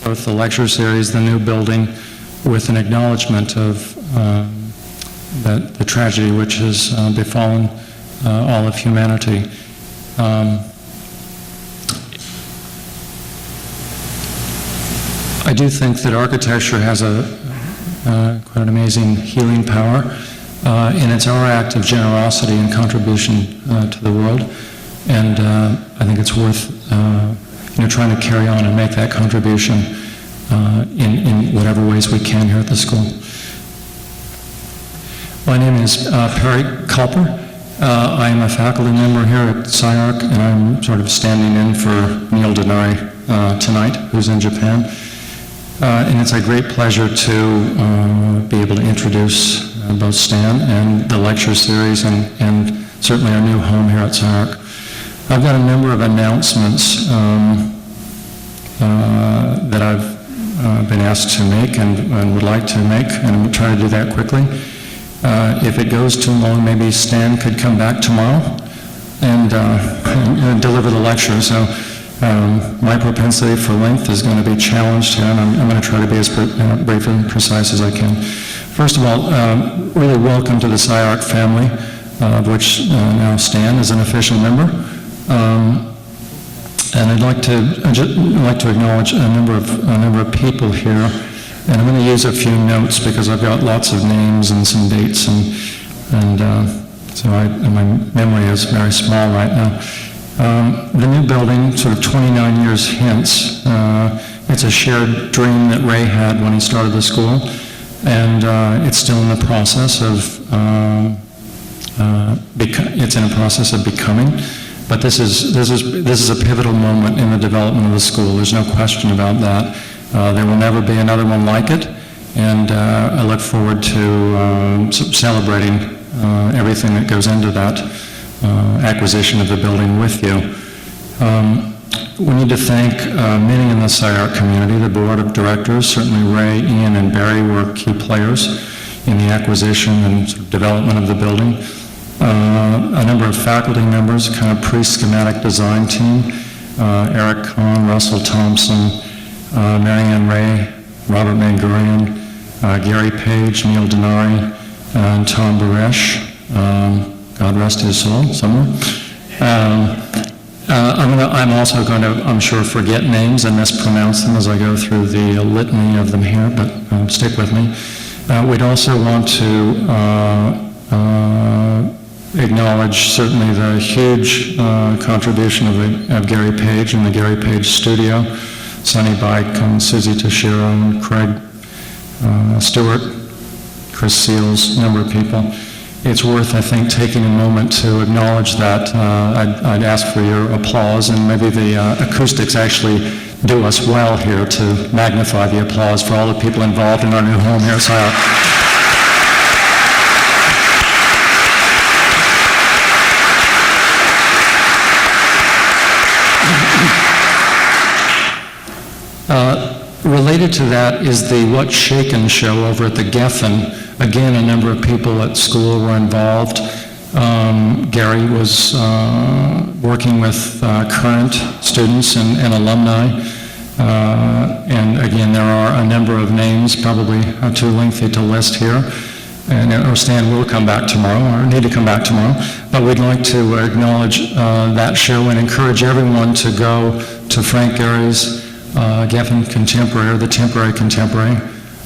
both the lecture series, the new building, with an acknowledgement of the tragedy which has befallen all of humanity. I do think that architecture has quite an amazing healing power, and it's our act of generosity and contribution to the world, and I think it's worth trying to carry on and make that contribution in whatever ways we can here at the school. My name is Perry Kulper. I am a faculty member here at SCI-Arc, and I'm sort of standing in for Neil Denari tonight, who's in Japan. And it's a great pleasure to be able to introduce both Stan and the lecture series and certainly our new home here at SCI-Arc. I've got a number of announcements that I've been asked to make and would like to make, and I'm going to try to do that quickly. If it goes too long, maybe Stan could come back tomorrow and deliver the lecture. So my propensity for length is going to be challenged here, and I'm going to try to be as brief and precise as I can. First of all, really welcome to the SCI-Arc family, of which now Stan is an official member. And I'd like to acknowledge a number of people here, and I'm going to use a few notes because I've got lots of names and some dates, and my memory is very small right now. The new building, sort of 29 years hence, it's a shared dream that Ray had when he started the school, and it's still in the process of becoming. But this is a pivotal moment in the development of the school. There's no question about that. There will never be another one like it, and I look forward to celebrating everything that goes into that acquisition of the building with you. We need to thank many in the SCI-Arc community. The board of directors, certainly Ray, Ian, and Barry were key players in the acquisition and sort of development of the building. A number of faculty members, kind of pre-schematic design team, Eric Kahn, Russell Thompson, Marianne Ray, Robert Mangurian, Gary Page, Neil Denari, and Tom Baresh. God rest his soul somewhere. I'm also going to, I'm sure, forget names and mispronounce them as I go through the litany of them here, but stick with me. We'd also want to acknowledge certainly the huge contribution of Gary Page and the Gary Page Studio, Sonny Bike and Susie Tashiro and Craig Stewart, Chris Seals, a number of people. It's worth, I think, taking a moment to acknowledge that. I'd ask for your applause, and maybe the acoustics actually do us well here to magnify the applause for all the people involved in our new home here at SCI-Arc. Related to that is the What's Shaken show over at the Geffen. Again, a number of people at school were involved. Gary was working with current students and alumni. And again, there are a number of names, probably too lengthy to list here. And Stan will come back tomorrow, or need to come back tomorrow. But we'd like to acknowledge that show and encourage everyone to go to Frank Gary's Geffen Contemporary, or the Temporary Contemporary,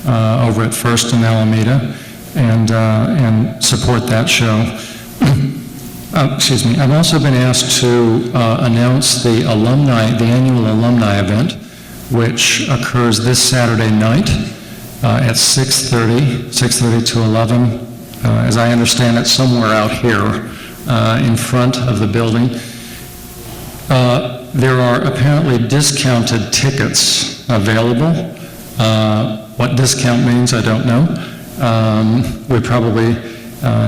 over at First and Alameda, and support that show. Excuse me. I've also been asked to announce the annual alumni event, which occurs this Saturday night at 6:30 to 11. As I understand it, somewhere out here in front of the building. There are apparently discounted tickets available. What discount means, I don't know. We probably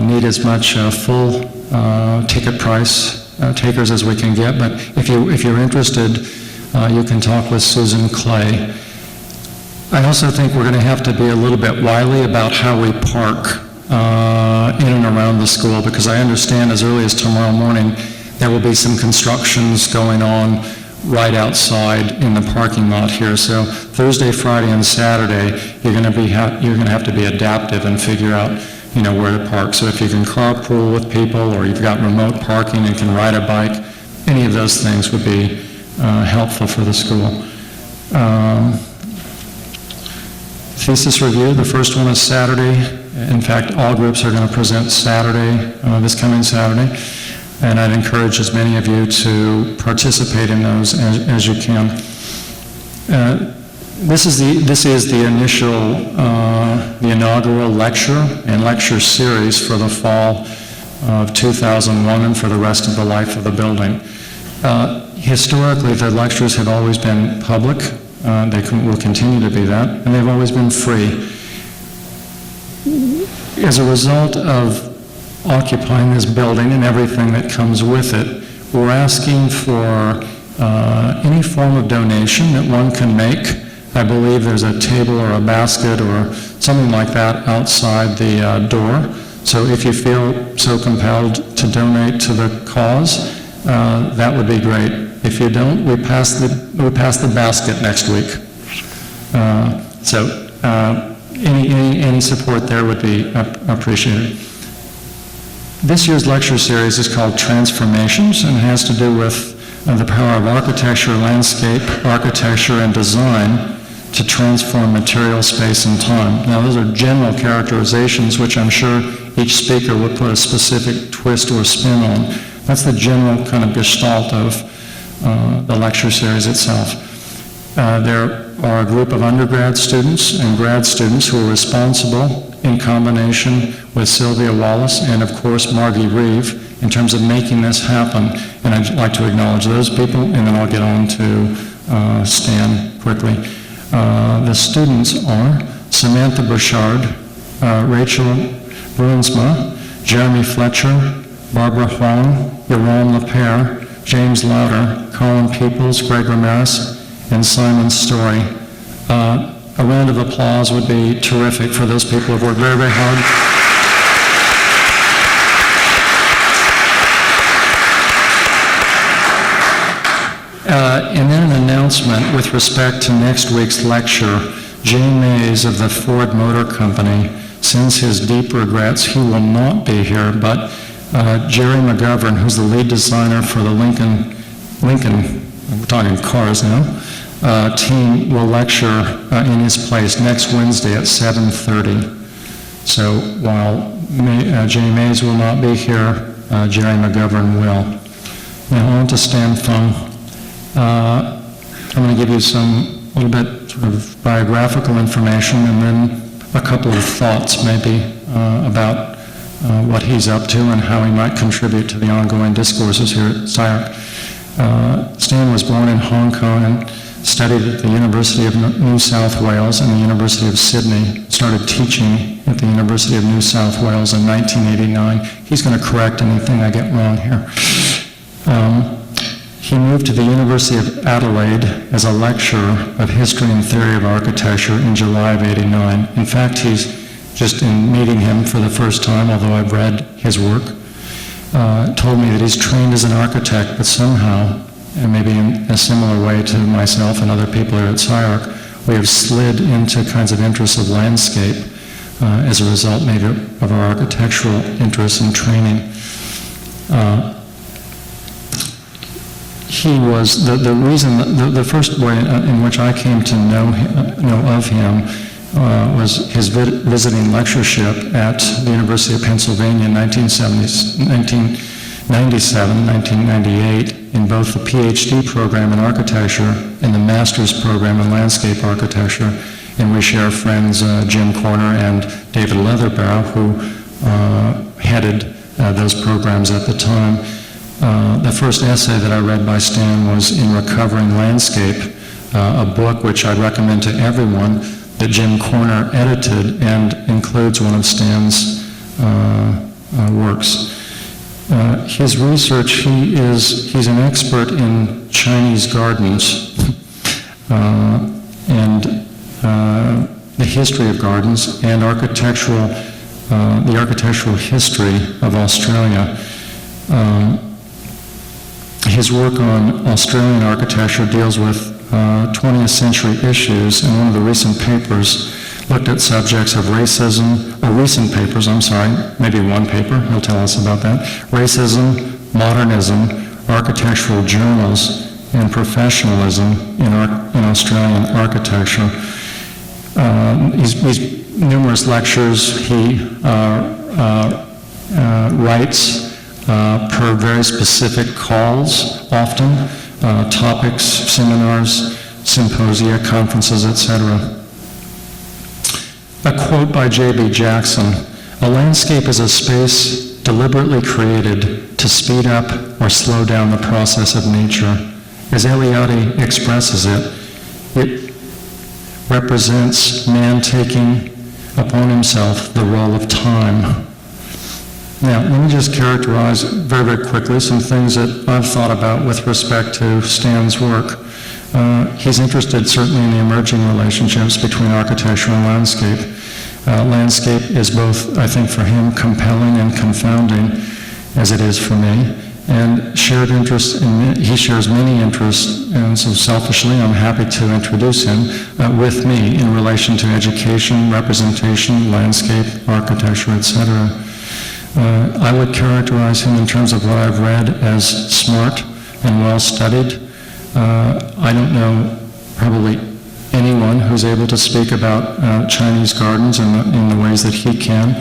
need as much full ticket price takers as we can get, but if you're interested, you can talk with Susan Clay. I also think we're going to have to be a little bit wily about how we park in and around the school, because I understand as early as tomorrow morning there will be some constructions going on right outside in the parking lot here. So Thursday, Friday, and Saturday, you're going to have to be adaptive and figure out, where to park. So if you can carpool with people, or you've got remote parking and can ride a bike, any of those things would be helpful for the school. Thesis review, the first one is Saturday. In fact, all groups are going to present Saturday, this coming Saturday. And I'd encourage as many of you to participate in those as you can. This is the initial, the inaugural lecture and lecture series for the fall of 2001 and for the rest of the life of the building. Historically, the lectures have always been public. They will continue to be that, and they've always been free. As a result of occupying this building and everything that comes with it, we're asking for any form of donation that one can make. I believe there's a table or a basket or something like that outside the door. So if you feel so compelled to donate to the cause, that would be great. If you don't, we pass the basket next week. Any support there would be appreciated. This year's lecture series is called Transformations, and it has to do with the power of architecture, landscape, architecture, and design to transform material, space, and time. Now, those are general characterizations, which I'm sure each speaker will put a specific twist or spin on. That's the general kind of gestalt of the lecture series itself. There are a group of undergrad students and grad students who are responsible, in combination with Sylvia Wallace and, of course, Margie Reeve, in terms of making this happen. And I'd like to acknowledge those people, and then I'll get on to Stan quickly. The students are Samantha Bouchard, Rachel Bruinsma, Jeremy Fletcher, Barbara Huang, Jerome Lepere, James Lauder, Colin Peoples, Greg Ramirez, and Simon Story. A round of applause would be terrific for those people who have worked very, very hard. And then an announcement with respect to next week's lecture. Jay Mays of the Ford Motor Company sends his deep regrets. He will not be here, but Jerry McGovern, who's the lead designer for the Lincoln, we're talking cars now, team will lecture in his place next Wednesday at 7:30. So while Jay Mays will not be here, Jerry McGovern will. Now on to Stan Fung. I'm going to give you some little bit sort of biographical information and then a couple of thoughts maybe about what he's up to and how he might contribute to the ongoing discourses here at SCI-Arc. Stan was born in Hong Kong and studied at the University of New South Wales and the University of Sydney, started teaching at the University of New South Wales in 1989. He's going to correct anything I get wrong here. He moved to the University of Adelaide as a lecturer of history and theory of architecture in July of '89. In fact, he's just in meeting him for the first time, although I've read his work, told me that he's trained as an architect, but somehow, and maybe in a similar way to myself and other people here at SCI-Arc, we have slid into kinds of interests of landscape as a result maybe of our architectural interests and training. He was, the reason, the first way in which I came to know of him was his visiting lectureship at the University of Pennsylvania in 1997, 1998, in both the PhD program in architecture and the master's program in landscape architecture. And we share friends Jim Corner and David Leatherbarrow, who headed those programs at the time. The first essay that I read by Stan was In Recovering Landscape, a book which I recommend to everyone that Jim Corner edited and includes one of Stan's works. His research, he's an expert in Chinese gardens and the history of gardens and the architectural history of Australia. his work on Australian architecture deals with 20th century issues, and one of the recent papers looked at subjects of racism, recent papers, maybe one paper, he'll tell us about that, racism, modernism, architectural journals, and professionalism in Australian architecture. He's numerous lectures. He writes per very specific calls, often, topics, seminars, symposia, conferences, etc. A quote by J.B. Jackson: "A landscape is a space deliberately created to speed up or slow down the process of nature. As Eliade expresses it, it represents man taking upon himself the role of time." Now, let me just characterize very, very quickly some things that I've thought about with respect to Stan's work. He's interested certainly in the emerging relationships between architecture and landscape. Landscape is both, I think, for him, compelling and confounding, as it is for me. And shared interest he shares many interests, and so selfishly I'm happy to introduce him with me in relation to education, representation, landscape, architecture, etc. I would characterize him in terms of what I've read as smart and well-studied. I don't know probably anyone who's able to speak about Chinese gardens in the ways that he can.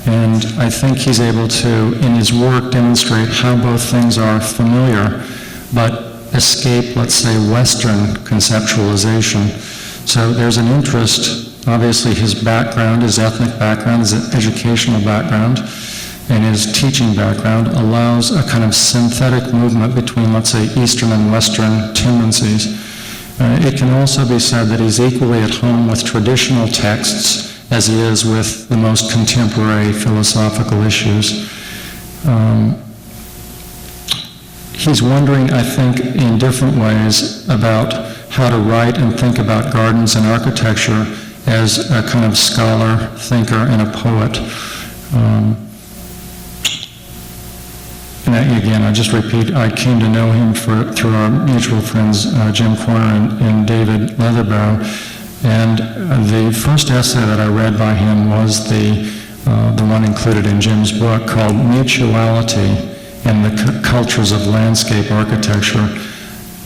And I think he's able to, in his work, demonstrate how both things are familiar, but escape, let's say, Western conceptualization. So there's an interest, obviously his background, his ethnic background, his educational background, and his teaching background allows a kind of synthetic movement between, let's say, Eastern and Western tendencies. It can also be said that he's equally at home with traditional texts as he is with the most contemporary philosophical issues. He's wondering, I think, in different ways about how to write and think about gardens and architecture as a kind of scholar, thinker, and a poet. And again, I just repeat, I came to know him through our mutual friends, Jim Corner and David Leatherbarrow. And the first essay that I read by him was the one included in Jim's book called Mutuality and the Cultures of Landscape Architecture.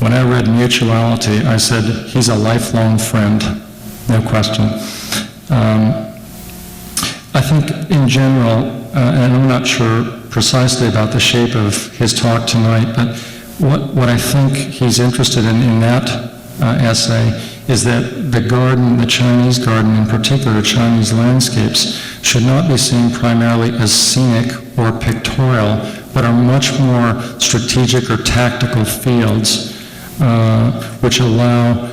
When I read Mutuality, I said, he's a lifelong friend, no question. I think in general, and I'm not sure precisely about the shape of his talk tonight, but what I think he's interested in that essay is that the garden, the Chinese garden in particular, Chinese landscapes, should not be seen primarily as scenic or pictorial, but are much more strategic or tactical fields which allow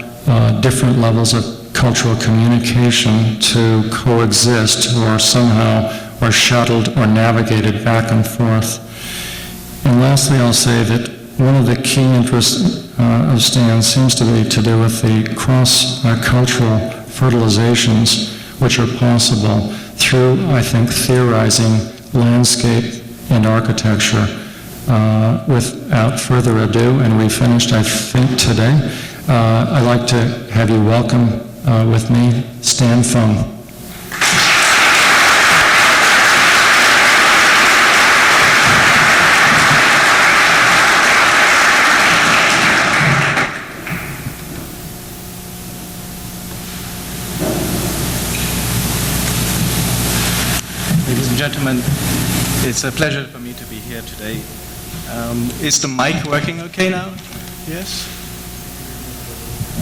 different levels of cultural communication to coexist or somehow are shuttled or navigated back and forth. And lastly, I'll say that one of the key interests of Stan seems to be to do with the cross-cultural fertilizations which are possible through, I think, theorizing landscape and architecture. Without further ado, and we finished, I think, today, I'd like to have you welcome with me Stan Fung. Ladies and gentlemen, it's a pleasure for me to be here today. Is the mic working okay now? Yes?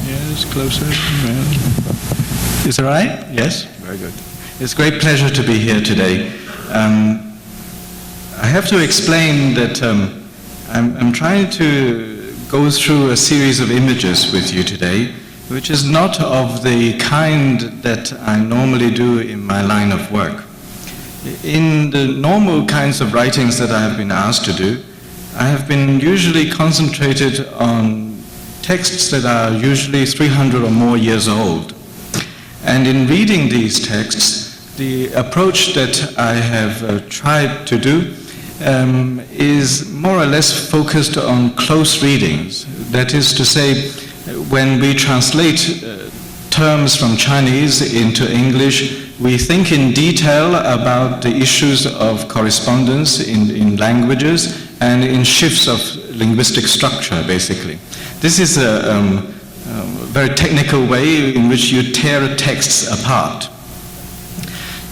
Yes, closer. Is it all right? Yes? Very good. It's a great pleasure to be here today. I have to explain that I'm trying to go through a series of images with you today, which is not of the kind that I normally do in my line of work. In the normal kinds of writings that I have been asked to do, I have been usually concentrated on texts that are usually 300 or more years old. And in reading these texts, the approach that I have tried to do is more or less focused on close readings. That is to say, when we translate terms from Chinese into English, we think in detail about the issues of correspondence in languages and in shifts of linguistic structure, basically. This is a very technical way in which you tear texts apart.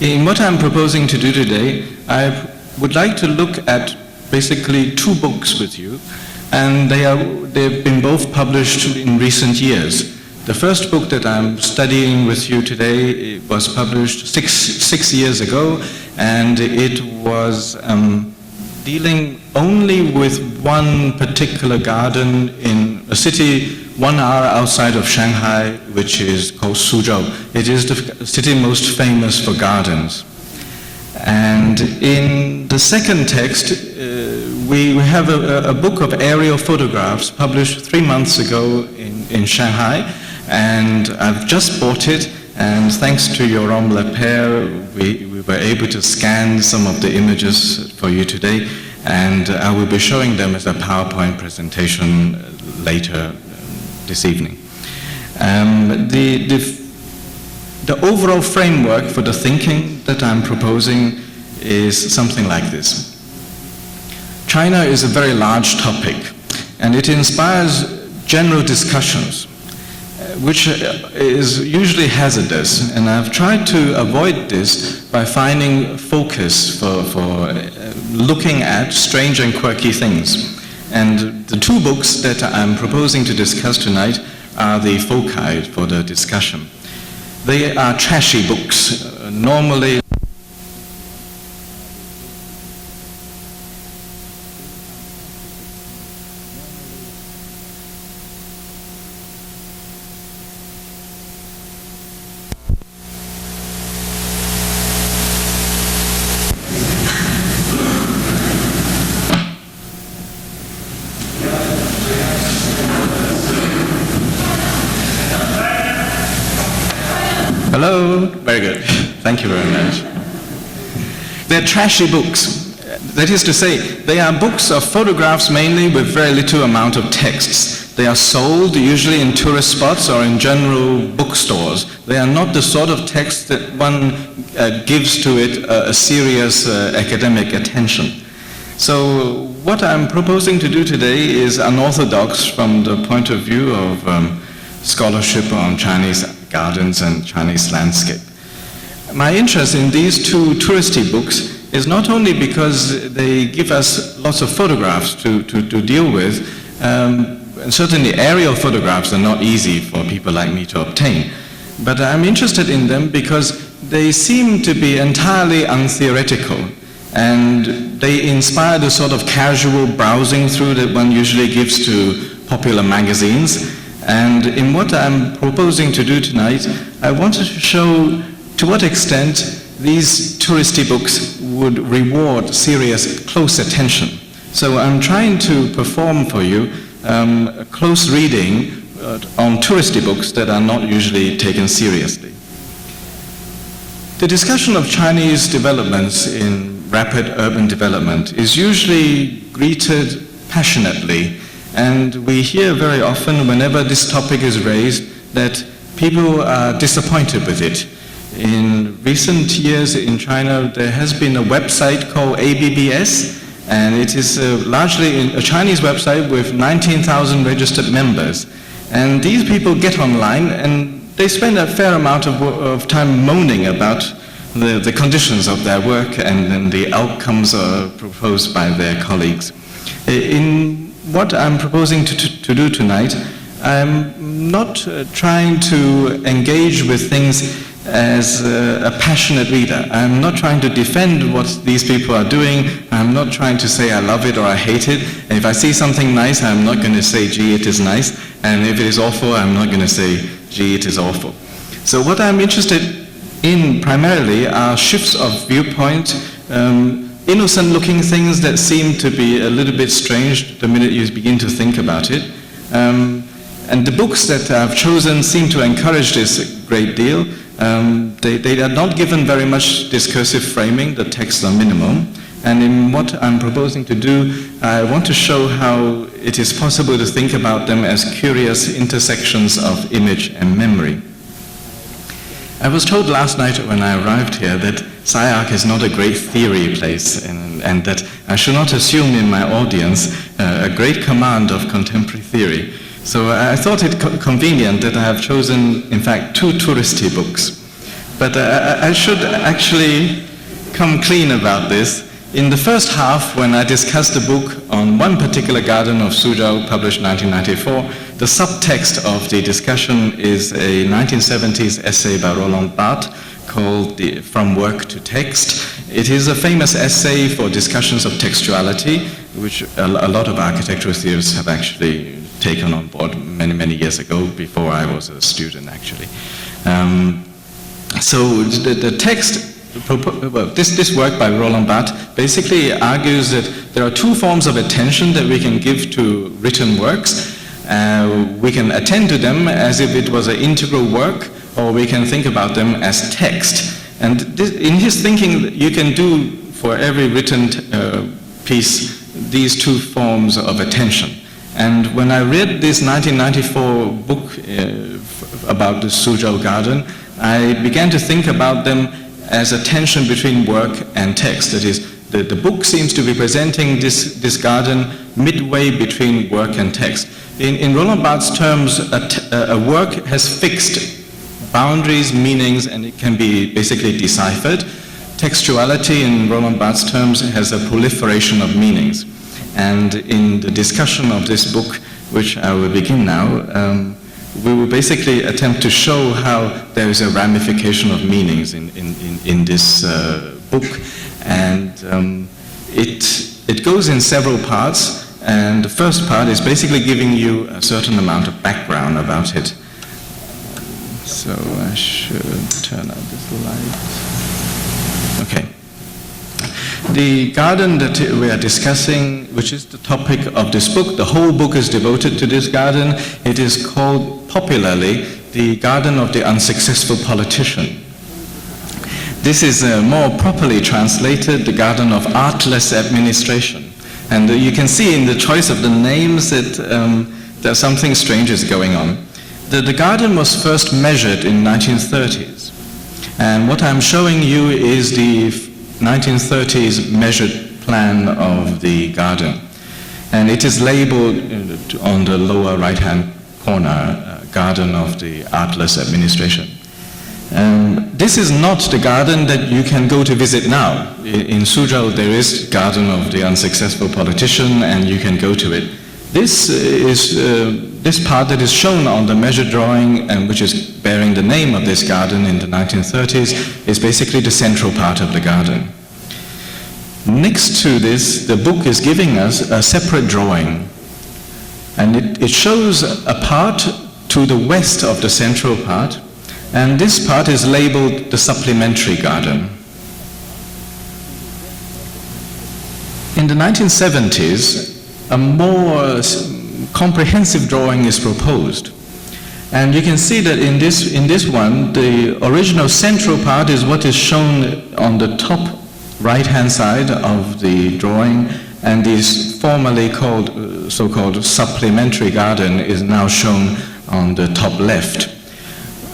In what I'm proposing to do today, I would like to look at basically two books with you, and they've been both published in recent years. The first book that I'm studying with you today was published six years ago, and it was dealing only with one particular garden in a city 1 hour outside of Shanghai, which is called Suzhou. It is the city most famous for gardens. And in the second text, we have a book of aerial photographs published 3 months ago in Shanghai, and I've just bought it, and thanks to Yoram Lepere, we were able to scan some of the images for you today, and I will be showing them as a PowerPoint presentation later this evening. The overall framework for the thinking that I'm proposing is something like this. China is a very large topic, and it inspires general discussions, which is usually hazardous, and I've tried to avoid this by finding focus for looking at strange and quirky things. And the two books that I'm proposing to discuss tonight are the foci for the discussion. They are trashy books, normally Hello? Very good. Thank you very much. They're trashy books. That is to say, they are books of photographs mainly with very little amount of texts. They are sold usually in tourist spots or in general bookstores. They are not the sort of text that one gives to it a serious academic attention. So what I'm proposing to do today is unorthodox from the point of view of scholarship on Chinese gardens and Chinese landscape. My interest in these two touristy books is not only because they give us lots of photographs to deal with, and certainly aerial photographs are not easy for people like me to obtain, but I'm interested in them because they seem to be entirely untheoretical, and they inspire the sort of casual browsing through that one usually gives to popular magazines. And in what I'm proposing to do tonight, I wanted to show to what extent these touristy books would reward serious, close attention. So I'm trying to perform for you a close reading on touristy books that are not usually taken seriously. The discussion of Chinese developments in rapid urban development is usually greeted passionately. And we hear very often, whenever this topic is raised, that people are disappointed with it. In recent years in China, there has been a website called ABBS, and it is largely a Chinese website with 19,000 registered members. And these people get online, and they spend a fair amount of time moaning about the conditions of their work and the outcomes proposed by their colleagues. In what I'm proposing to do tonight, I'm not trying to engage with things as a passionate reader. I'm not trying to defend what these people are doing. I'm not trying to say I love it or I hate it. And if I see something nice, I'm not going to say, gee, it is nice. And if it is awful, I'm not going to say, gee, it is awful. So what I'm interested in primarily are shifts of viewpoint, innocent-looking things that seem to be a little bit strange the minute you begin to think about it. And the books that I've chosen seem to encourage this a great deal. They are not given very much discursive framing, the texts are minimum, And in what I'm proposing to do, I want to show how it is possible to think about them as curious intersections of image and memory. I was told last night when I arrived here that SCI-Arc is not a great theory place, and that I should not assume in my audience a great command of contemporary theory. So I thought it convenient that I have chosen, in fact, 2 touristy books. But I should actually come clean about this. In the first half, when I discussed the book on one particular garden of Suzhou, published 1994, the subtext of the discussion is a 1970s essay by Roland Barthes called From Work to Text. It is a famous essay for discussions of textuality, which a lot of architectural theorists have actually taken on board many years ago, before I was a student, actually. So the text, well, this work by Roland Barthes basically argues that there are 2 forms of attention that we can give to written works. We can attend to them as if it was an integral work, or we can think about them as text. And in his thinking, you can do for every written piece these 2 forms of attention. And when I read this 1994 book about the Suzhou Garden, I began to think about them as a tension between work and text. That is, the book seems to be presenting this garden midway between work and text. In Roland Barthes' terms, a work has fixed boundaries, meanings, and it can be basically deciphered. Textuality, in Roland Barthes' terms, has a proliferation of meanings. And in the discussion of this book, which I will begin now, we will basically attempt to show how there is a ramification of meanings in this book. And it goes in several parts. And the first part is basically giving you a certain amount of background about it. So I should turn on this light. Okay. The garden that we are discussing, which is the topic of this book, the whole book is devoted to this garden. It is called popularly the Garden of the Unsuccessful Politician. This is more properly translated the Garden of Artless Administration. And you can see in the choice of the names that there's something strange is going on. The garden was first measured in 1930s. And what I'm showing you is the 1930s measured plan of the garden. And it is labeled on the lower right-hand corner, Garden of the Artless Administration. This is not the garden that you can go to visit now. In Suzhou there is Garden of the Unsuccessful Politician, and you can go to it. This is this part that is shown on the measured drawing, and which is bearing the name of this garden in the 1930s, is basically the central part of the garden. Next to this, the book is giving us a separate drawing, and it shows a part to the west of the central part, and this part is labeled the supplementary garden. In the 1970s, a more comprehensive drawing is proposed. And you can see that in this one, the original central part is what is shown on the top right-hand side of the drawing, and this formerly called, so-called supplementary garden is now shown on the top left.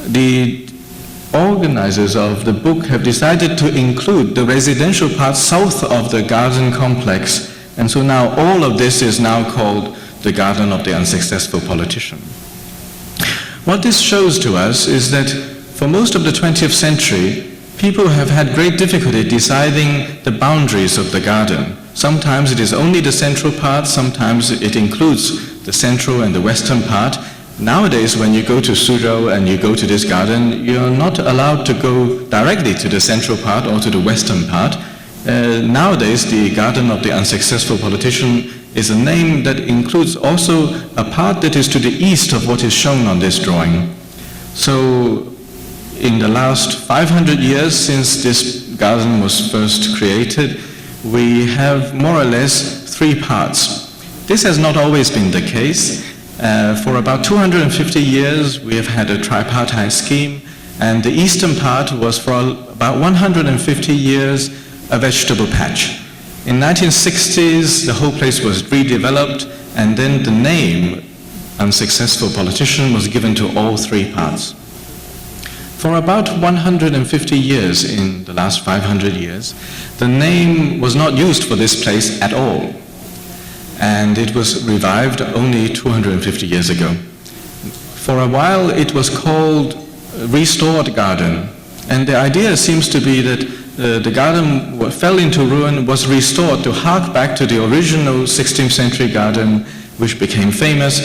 The organizers of the book have decided to include the residential part south of the garden complex, and so now all of this is now called the Garden of the Unsuccessful Politician. What this shows to us is that for most of the 20th century, people have had great difficulty deciding the boundaries of the garden. Sometimes it is only the central part, sometimes it includes the central and the western part. Nowadays, when you go to Suzhou and you go to this garden, you're not allowed to go directly to the central part or to the western part. Nowadays, the Garden of the Unsuccessful Politician is a name that includes also a part that is to the east of what is shown on this drawing. So, in the last 500 years since this garden was first created, we have more or less 3 parts. This has not always been the case. For about 250 years, we have had a tripartite scheme, and the eastern part was for about 150 years a vegetable patch. In 1960s, the whole place was redeveloped, and then the name Unsuccessful Politician was given to all three parts. For about 150 years, in the last 500 years, the name was not used for this place at all, and it was revived only 250 years ago. For a while, it was called Restored Garden, and the idea seems to be that the garden fell into ruin, was restored to hark back to the original 16th century garden, which became famous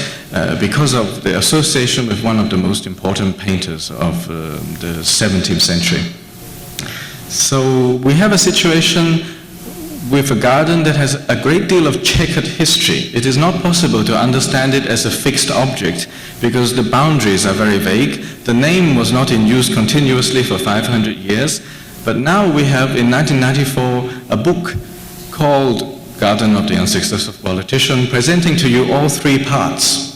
because of the association with one of the most important painters of the 17th century. So we have a situation with a garden that has a great deal of checkered history. It is not possible to understand it as a fixed object because the boundaries are very vague. The name was not in use continuously for 500 years, but now we have in 1994 a book called Garden of the Unsuccessful Politician, presenting to you all three parts.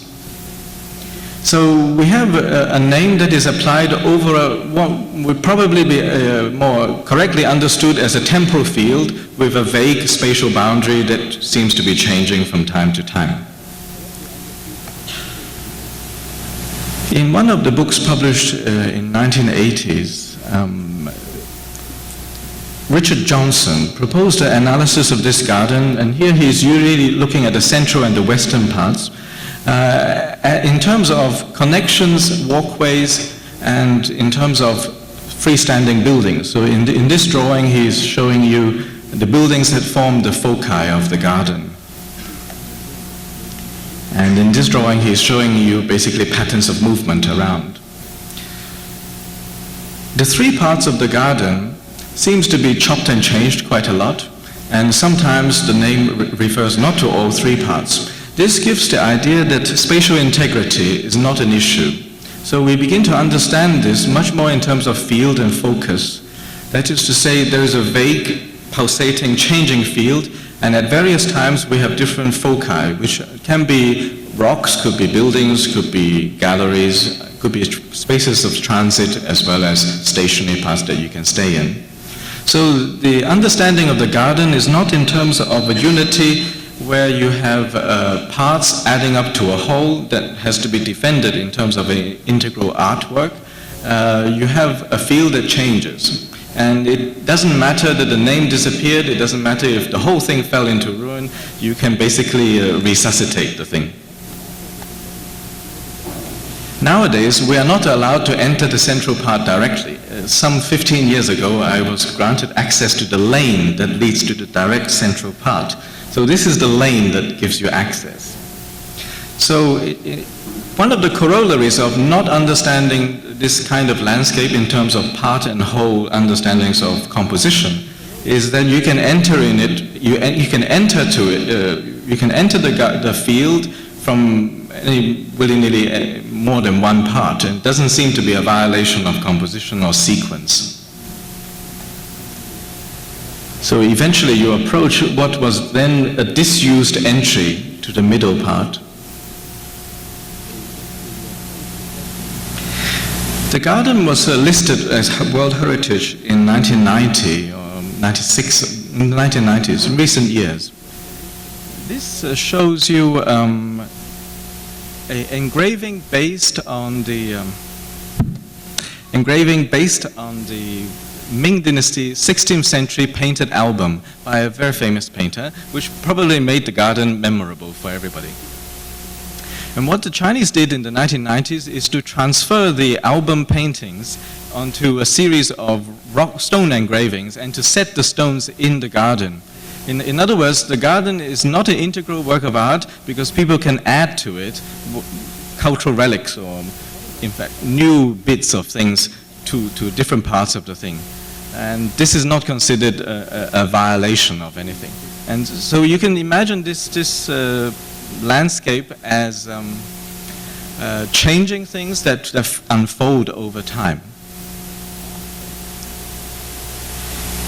So we have a name that is applied over what would probably be more correctly understood as a temporal field with a vague spatial boundary that seems to be changing from time to time. In one of the books published in 1980s, Richard Johnson proposed an analysis of this garden, and here he is really looking at the central and the western parts in terms of connections, walkways, and in terms of freestanding buildings. So in this drawing, he is showing you the buildings that form the foci of the garden. And in this drawing, he is showing you basically patterns of movement around. The three parts of the garden seems to be chopped and changed quite a lot, and sometimes the name refers not to all three parts. This gives the idea that spatial integrity is not an issue. So we begin to understand this much more in terms of field and focus. That is to say, there is a vague, pulsating, changing field, and at various times we have different foci, which can be rocks, could be buildings, could be galleries, could be spaces of transit, as well as stationary parts that you can stay in. So the understanding of the garden is not in terms of a unity where you have parts adding up to a whole that has to be defended in terms of an integral artwork. You have a field that changes. And it doesn't matter that the name disappeared, it doesn't matter if the whole thing fell into ruin, you can basically resuscitate the thing. Nowadays, we are not allowed to enter the central part directly. Some 15 years ago, I was granted access to the lane that leads to the direct central part. So this is the lane that gives you access. So one of the corollaries of not understanding this kind of landscape in terms of part and whole understandings of composition is that you can enter in it, you can enter to it, you can enter the field from willy-nilly more than one part. It doesn't seem to be a violation of composition or sequence. So eventually you approach what was then a disused entry to the middle part. The garden was listed as World Heritage in 1990 or 96, in the 1990s, in recent years. This shows you an engraving based on the Ming Dynasty 16th century painted album by a very famous painter, which probably made the garden memorable for everybody. And what the Chinese did in the 1990s is to transfer the album paintings onto a series of stone engravings and to set the stones in the garden. In other words, the garden is not an integral work of art because people can add to it cultural relics or, in fact, new bits of things to different parts of the thing. And this is not considered a violation of anything. And so you can imagine this landscape as changing things that unfold over time.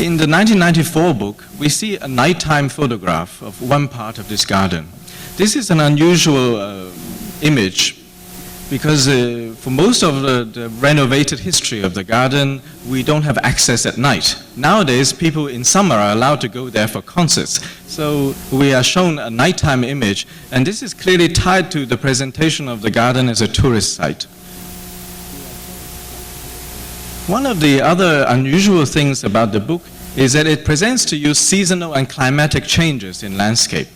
In the 1994 book, we see a nighttime photograph of one part of this garden. This is an unusual image because for most of the renovated history of the garden, we don't have access at night. Nowadays, people in summer are allowed to go there for concerts. So we are shown a nighttime image, and this is clearly tied to the presentation of the garden as a tourist site. One of the other unusual things about the book is that it presents to you seasonal and climatic changes in landscape.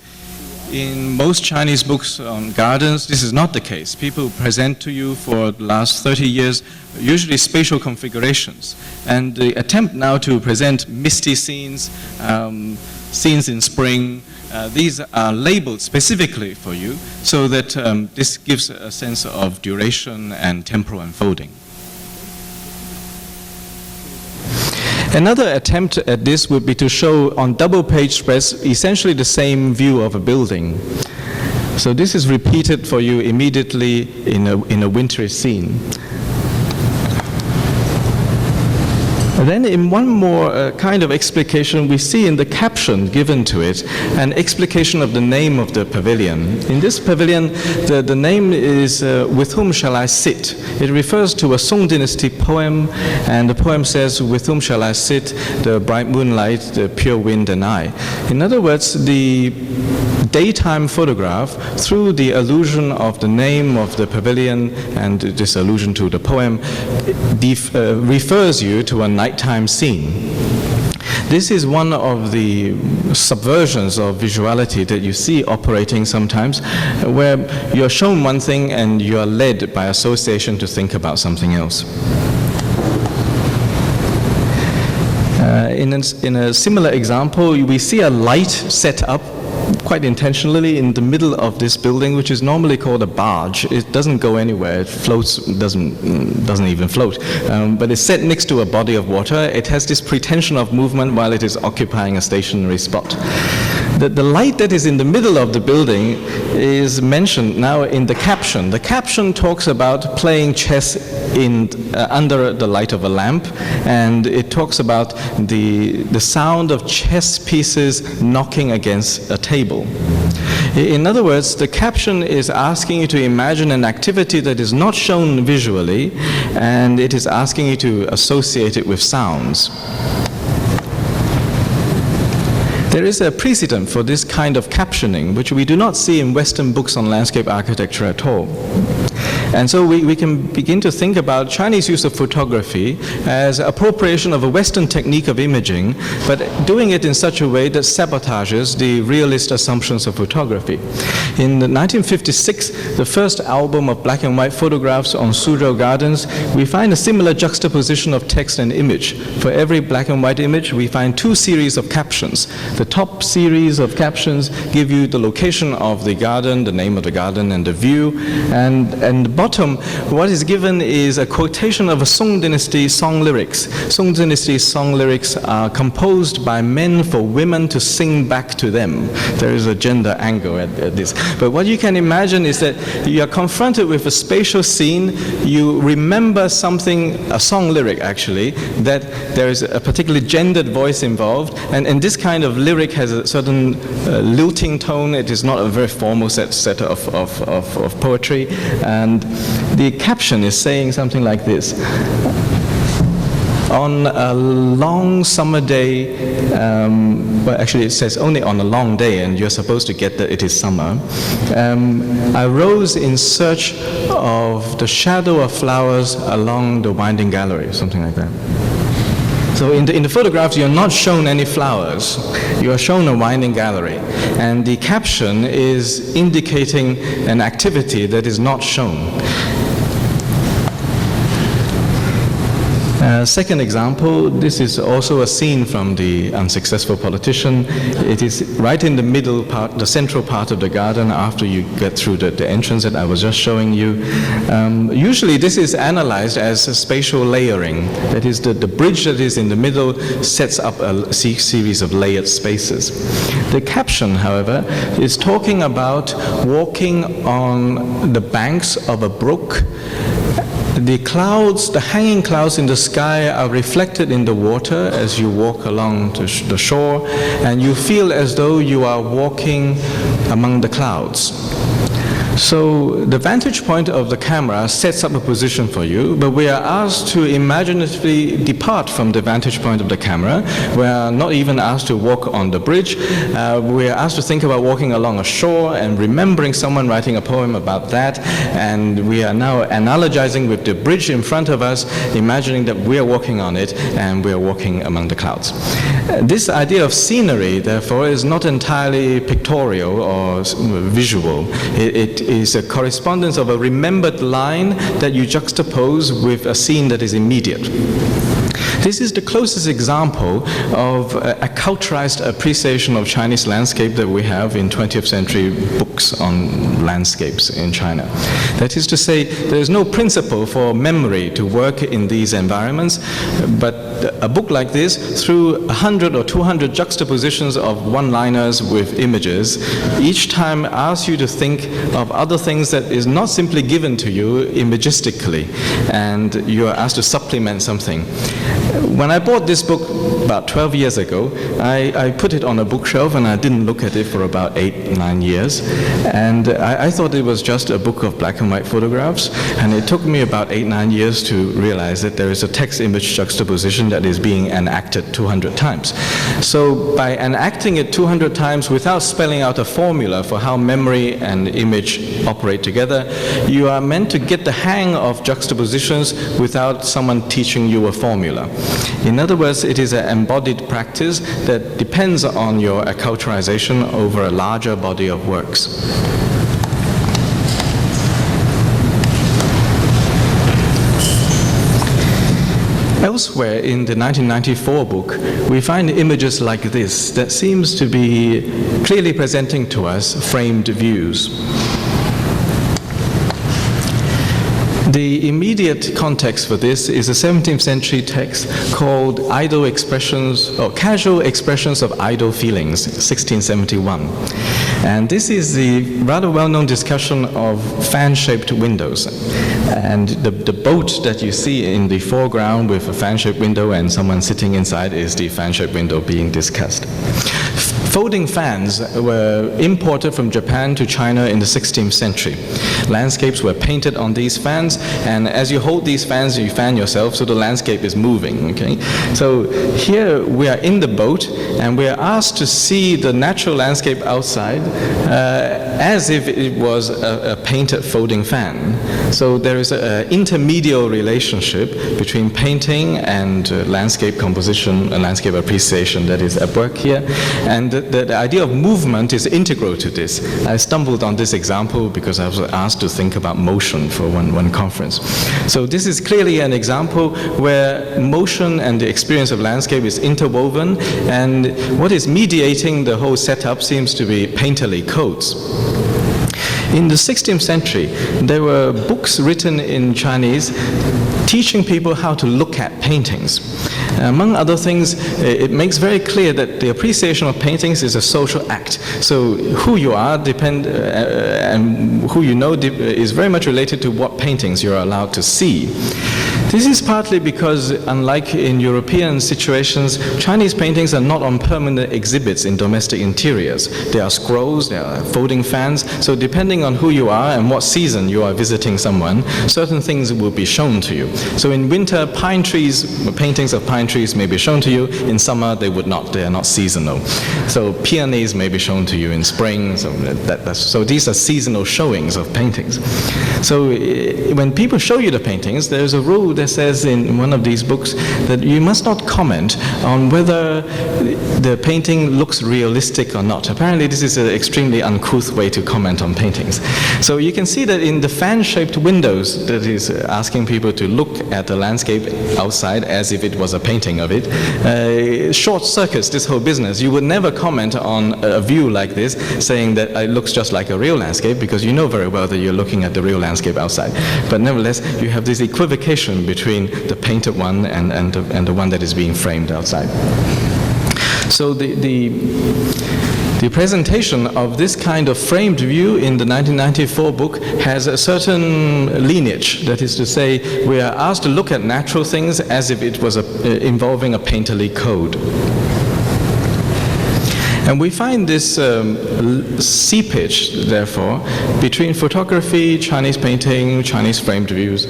In most Chinese books on gardens, this is not the case. People present to you for the last 30 years usually spatial configurations. And the attempt now to present misty scenes, scenes in spring, these are labeled specifically for you so that this gives a sense of duration and temporal unfolding. Another attempt at this would be to show on double-page spreads essentially the same view of a building. So this is repeated for you immediately in a wintry scene. And then in one more kind of explication, we see in the caption given to it an explication of the name of the pavilion. In this pavilion, the name is "With whom shall I sit?" It refers to a Song dynasty poem, and the poem says, "With whom shall I sit? The bright moonlight, the pure wind and I." In other words, the daytime photograph, through the allusion of the name of the pavilion and this allusion to the poem, refers you to a nighttime scene. This is one of the subversions of visuality that you see operating sometimes, where you're shown one thing and you are led by association to think about something else. In a similar example, we see a light set up quite intentionally in the middle of this building, which is normally called a barge. It doesn't go anywhere. It floats, doesn't even float. But it's set next to a body of water. It has this pretension of movement while it is occupying a stationary spot. The light that is in the middle of the building is mentioned now in the caption. The caption talks about playing chess under the light of a lamp, and it talks about the sound of chess pieces knocking against a table. In other words, the caption is asking you to imagine an activity that is not shown visually, and it is asking you to associate it with sounds. There is a precedent for this kind of captioning, which we do not see in Western books on landscape architecture at all. And so we can begin to think about Chinese use of photography as appropriation of a Western technique of imaging, but doing it in such a way that sabotages the realist assumptions of photography. In 1956, the first album of black and white photographs on Suzhou gardens, we find a similar juxtaposition of text and image. For every black and white image, we find two series of captions. The top series of captions give you the location of the garden, the name of the garden, and the view, and the bottom, what is given is a quotation of a Song dynasty song lyrics. Song dynasty song lyrics are composed by men for women to sing back to them. There is a gender angle at this. But what you can imagine is that you are confronted with a spatial scene, you remember something, a song lyric actually, that there is a particularly gendered voice involved, and this kind of lyric has a certain lilting tone. It is not a very formal set of poetry, and the caption is saying something like this. On a long summer day, well actually it says only on a long day, and you're supposed to get that it is summer, I rose in search of the shadow of flowers along the winding gallery, something like that. So in the photographs, you're not shown any flowers. You are shown a winding gallery. And the caption is indicating an activity that is not shown. Second example, this is also a scene from the Unsuccessful Politician. It is right in the middle part, the central part of the garden after you get through the entrance that I was just showing you. Usually this is analyzed as a spatial layering. That is, the bridge that is in the middle sets up a series of layered spaces. The caption, however, is talking about walking on the banks of a brook. The clouds, the hanging clouds in the sky are reflected in the water as you walk along the shore, and you feel as though you are walking among the clouds. So the vantage point of the camera sets up a position for you, but we are asked to imaginatively depart from the vantage point of the camera. We are not even asked to walk on the bridge. We are asked to think about walking along a shore and remembering someone writing a poem about that, and we are now analogizing with the bridge in front of us, imagining that we are walking on it and we are walking among the clouds. This idea of scenery, therefore, is not entirely pictorial or visual. It is a correspondence of a remembered line that you juxtapose with a scene that is immediate. This is the closest example of a culturalized appreciation of Chinese landscape that we have in 20th century books on landscapes in China. That is to say, there is no principle for memory to work in these environments, but a book like this, through 100 or 200 juxtapositions of one-liners with images, each time asks you to think of other things that is not simply given to you imagistically, and you are asked to supplement something. When I bought this book about 12 years ago, I put it on a bookshelf and I didn't look at it for about 8-9 years. And I thought it was just a book of black and white photographs. And it took me about 8-9 years to realize that there is a text-image juxtaposition that is being enacted 200 times. So by enacting it 200 times without spelling out a formula for how memory and image operate together, you are meant to get the hang of juxtapositions without someone teaching you a formula. In other words, it is an embodied practice that depends on your acculturization over a larger body of works. Elsewhere in the 1994 book, we find images like this that seems to be clearly presenting to us framed views. The immediate context for this is a 17th century text called Idle Expressions, or Casual Expressions of Idle Feelings, 1671. And this is the rather well-known discussion of fan-shaped windows. And the boat that you see in the foreground with a fan-shaped window and someone sitting inside is the fan-shaped window being discussed. Folding fans were imported from Japan to China in the 16th century. Landscapes were painted on these fans, and as you hold these fans, you fan yourself, so the landscape is moving, okay? So here we are in the boat, and we are asked to see the natural landscape outside as if it was a painted folding fan. So there is an intermediate relationship between painting and landscape composition and landscape appreciation that is at work here. And the idea of movement is integral to this. I stumbled on this example because I was asked to think about motion for one conference. So this is clearly an example where motion and the experience of landscape is interwoven, and what is mediating the whole setup seems to be painterly codes. In the 16th century, there were books written in Chinese teaching people how to look at paintings. Among other things, it makes very clear that the appreciation of paintings is a social act. So who you are and who you know is very much related to what paintings you're allowed to see. This is partly because, unlike in European situations, Chinese paintings are not on permanent exhibits in domestic interiors. There are scrolls, there are folding fans, so depending on who you are and what season you are visiting someone, certain things will be shown to you. So in winter, pine trees, paintings of pine trees may be shown to you. In summer, they would not. They are not seasonal. So peonies may be shown to you in spring. So these are seasonal showings of paintings. So when people show you the paintings, there's a rule that says in one of these books that you must not comment on whether the painting looks realistic or not. Apparently, this is an extremely uncouth way to comment on paintings. So you can see that in the fan-shaped windows that is asking people to look at the landscape outside as if it was a painting of it, short circuits this whole business. You would never comment on a view like this saying that it looks just like a real landscape, because you know very well that you're looking at the real landscape outside. But nevertheless, you have this equivocation between the painted one and the one that is being framed outside. So the presentation of this kind of framed view in the 1994 book has a certain lineage. That is to say, we are asked to look at natural things as if it was involving a painterly code. And we find this seepage, therefore, between photography, Chinese painting, Chinese framed views,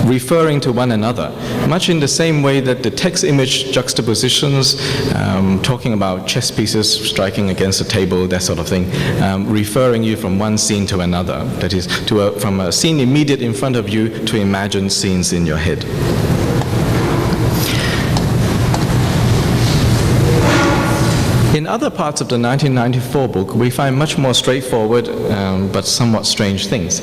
referring to one another, much in the same way that the text-image juxtapositions, talking about chess pieces striking against a table, that sort of thing, referring you from one scene to another, that is, from a scene immediate in front of you to imagined scenes in your head. In other parts of the 1994 book, we find much more straightforward but somewhat strange things.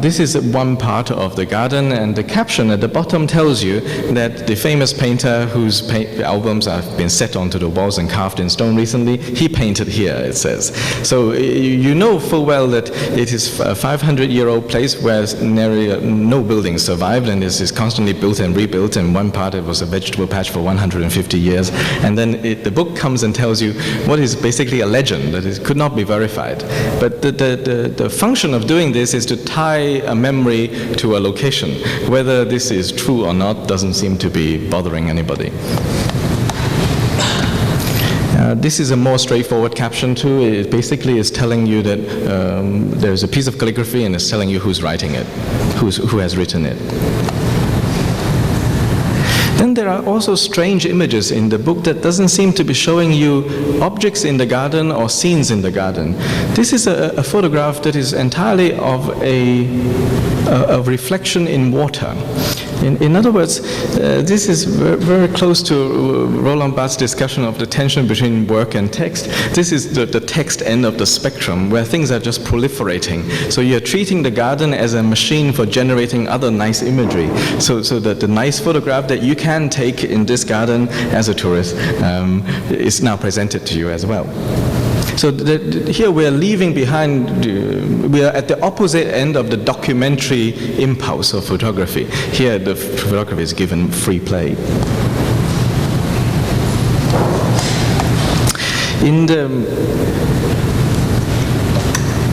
This is one part of the garden, and the caption at the bottom tells you that the famous painter whose albums have been set onto the walls and carved in stone recently, he painted here, it says. So you know full well that it is a 500-year-old place where no buildings survived, and this is constantly built and rebuilt. In one part it was a vegetable patch for 150 years, and then the book comes and tells you what is basically a legend that it could not be verified. But the function of doing this is to tie a memory to a location. Whether this is true or not doesn't seem to be bothering anybody. This is a more straightforward caption too. It basically is telling you that there's a piece of calligraphy and it's telling you who's writing it, who has written it. Then there are also strange images in the book that doesn't seem to be showing you objects in the garden or scenes in the garden. This is a photograph that is entirely of a reflection in water. In other words, this is very close to Roland Barthes' discussion of the tension between work and text. This is the text end of the spectrum, where things are just proliferating. So you're treating the garden as a machine for generating other nice imagery. So that the nice photograph that you can take in this garden as a tourist is now presented to you as well. So here we are leaving behind, we are at the opposite end of the documentary impulse of photography. Here the photography is given free play.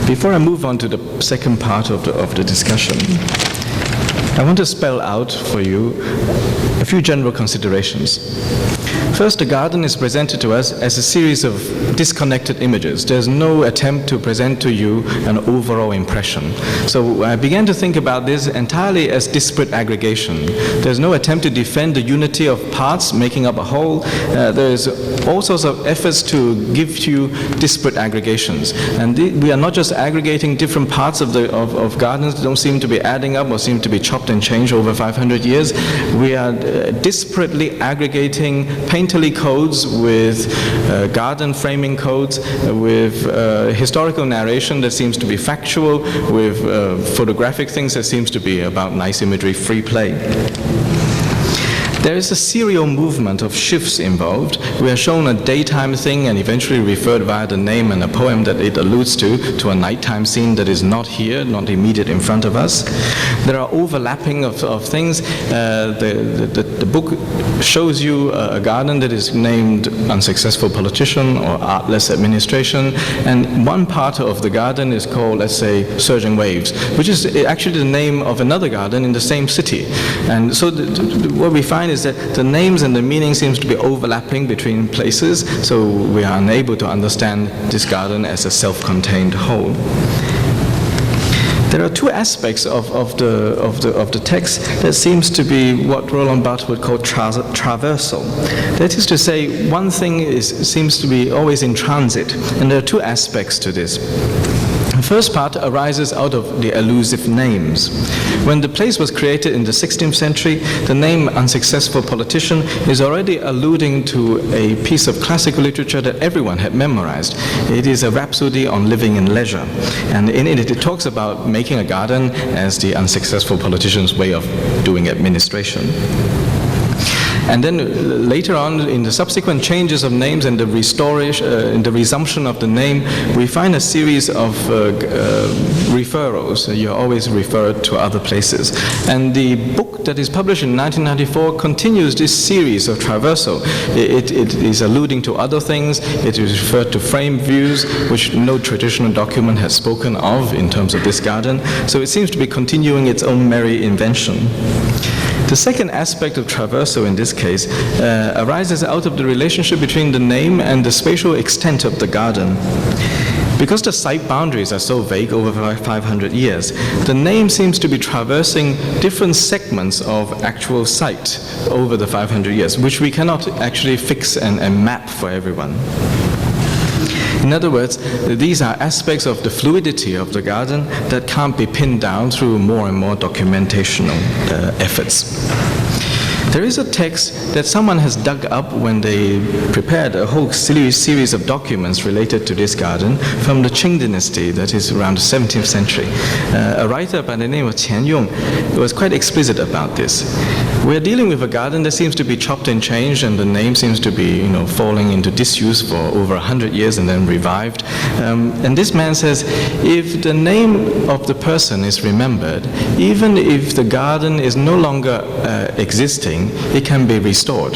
Before I move on to the second part of the discussion, I want to spell out for you a few general considerations. First, the garden is presented to us as a series of disconnected images. There's no attempt to present to you an overall impression. So I began to think about this entirely as disparate aggregation. There's no attempt to defend the unity of parts making up a whole. There's all sorts of efforts to give you disparate aggregations. And we are not just aggregating different parts of gardens that don't seem to be adding up or seem to be chopped and changed over 500 years. We are disparately aggregating painterly codes with garden framing codes, with historical narration that seems to be factual, with photographic things that seems to be about nice imagery, free play. There is a serial movement of shifts involved. We are shown a daytime thing and eventually referred via the name and a poem that it alludes to a nighttime scene that is not here, not immediate in front of us. There are overlapping of things. The book shows you a garden that is named Unsuccessful Politician or Artless Administration, and one part of the garden is called, let's say, Surging Waves, which is actually the name of another garden in the same city. And so what we find is that the names and the meaning seems to be overlapping between places, so we are unable to understand this garden as a self-contained whole. There are two aspects of the text that seems to be what Roland Barthes would call traversal. That is to say, one thing seems to be always in transit, and there are two aspects to this. The first part arises out of the elusive names. When the place was created in the 16th century, the name Unsuccessful Politician is already alluding to a piece of classical literature that everyone had memorized. It is a rhapsody on living in leisure. And in it, it talks about making a garden as the unsuccessful politician's way of doing administration. And then later on, in the subsequent changes of names and the in the resumption of the name, we find a series of referrals. You're always referred to other places. And the book that is published in 1994 continues this series of traversal. It is alluding to other things. It is referred to frame views, which no traditional document has spoken of in terms of this garden. So it seems to be continuing its own merry invention. The second aspect of traversal in this case, arises out of the relationship between the name and the spatial extent of the garden. Because the site boundaries are so vague over 500 years, the name seems to be traversing different segments of actual site over the 500 years, which we cannot actually fix and map for everyone. In other words, these are aspects of the fluidity of the garden that can't be pinned down through more and more documentational efforts. There is a text that someone has dug up when they prepared a whole series of documents related to this garden from the Qing dynasty, that is around the 17th century. A writer by the name of Qian Yong was quite explicit about this. We're dealing with a garden that seems to be chopped and changed, and the name seems to be, falling into disuse for over 100 years and then revived. And this man says, if the name of the person is remembered, even if the garden is no longer existing, it can be restored.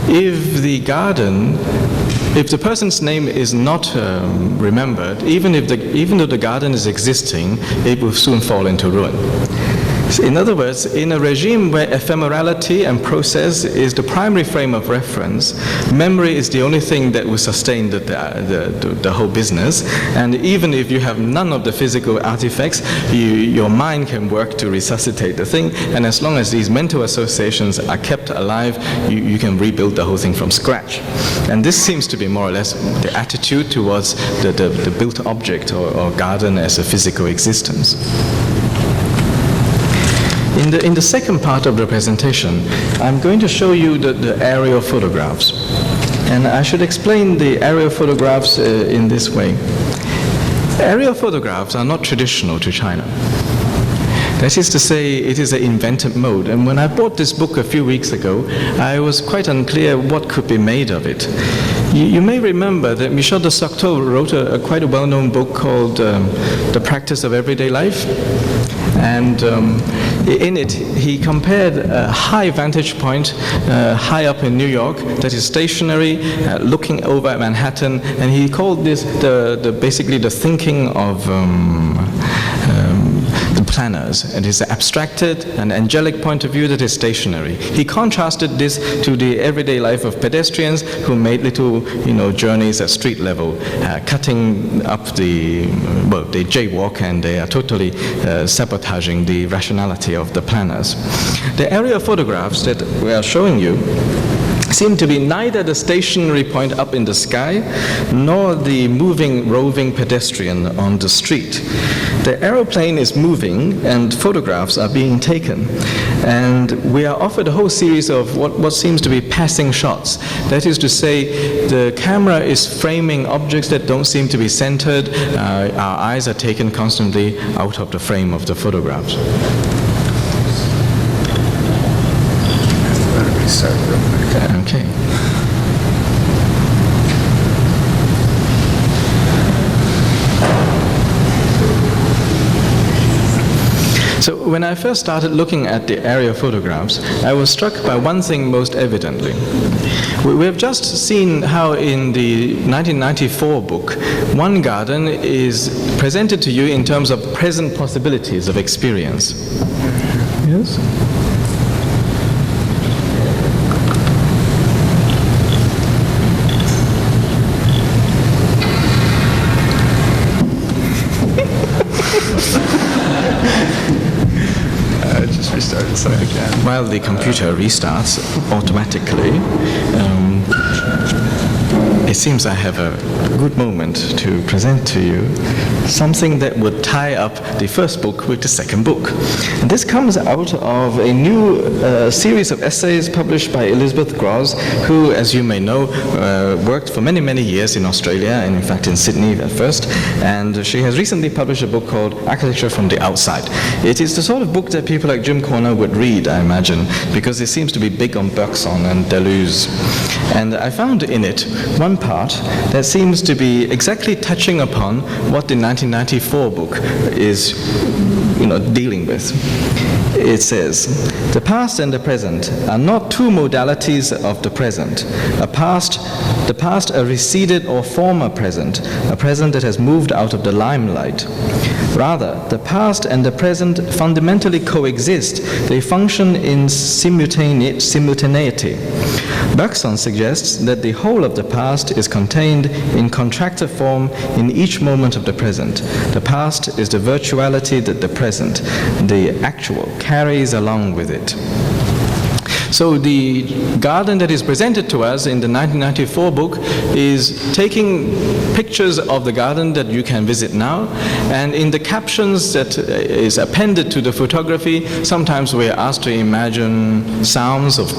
If the person's name is not remembered, even though the garden is existing, it will soon fall into ruin. In other words, in a regime where ephemerality and process is the primary frame of reference, memory is the only thing that will sustain the whole business. And even if you have none of the physical artifacts, your mind can work to resuscitate the thing. And as long as these mental associations are kept alive, you can rebuild the whole thing from scratch. And this seems to be more or less the attitude towards the built object or garden as a physical existence. In the second part of the presentation, I'm going to show you the aerial photographs. And I should explain the aerial photographs in this way. Aerial photographs are not traditional to China. That is to say, it is an invented mode. And when I bought this book a few weeks ago, I was quite unclear what could be made of it. You may remember that Michel de Certeau wrote a quite a well-known book called The Practice of Everyday Life. And in it, he compared a high vantage point high up in New York that is stationary, looking over at Manhattan, and he called this basically the thinking of the planners. It is an abstracted and angelic point of view that is stationary. He contrasted this to the everyday life of pedestrians who made little, journeys at street level, cutting up they jaywalk and they are totally sabotaging the rationality of the planners. The aerial photographs that we are showing you seem to be neither the stationary point up in the sky nor the moving, roving pedestrian on the street. The aeroplane is moving and photographs are being taken. And we are offered a whole series of what seems to be passing shots. That is to say, the camera is framing objects that don't seem to be centered. Our eyes are taken constantly out of the frame of the photographs. Okay. So when I first started looking at the aerial photographs, I was struck by one thing most evidently. We have just seen how in the 1994 book, one garden is presented to you in terms of present possibilities of experience. Yes? Restart this again. While the computer restarts automatically, it seems I have a good moment to present to you something that would tie up the first book with the second book. And this comes out of a new series of essays published by Elizabeth Gross, who, as you may know, worked for many, many years in Australia, and in fact in Sydney at first. And she has recently published a book called Architecture from the Outside. It is the sort of book that people like Jim Corner would read, I imagine, because it seems to be big on Bergson and Deleuze. And I found in it one part that seems to be exactly touching upon what the 1994 book is, dealing with. It says, the past and the present are not two modalities of the present. A past The past, a receded or former present, a present that has moved out of the limelight. Rather, the past and the present fundamentally coexist. They function in simultaneity. Bergson suggests that the whole of the past is contained in contractive form in each moment of the present. The past is the virtuality that the present, the actual, carries along with it. So the garden that is presented to us in the 1994 book is taking pictures of the garden that you can visit now, and in the captions that is appended to the photography, sometimes we're asked to imagine sounds of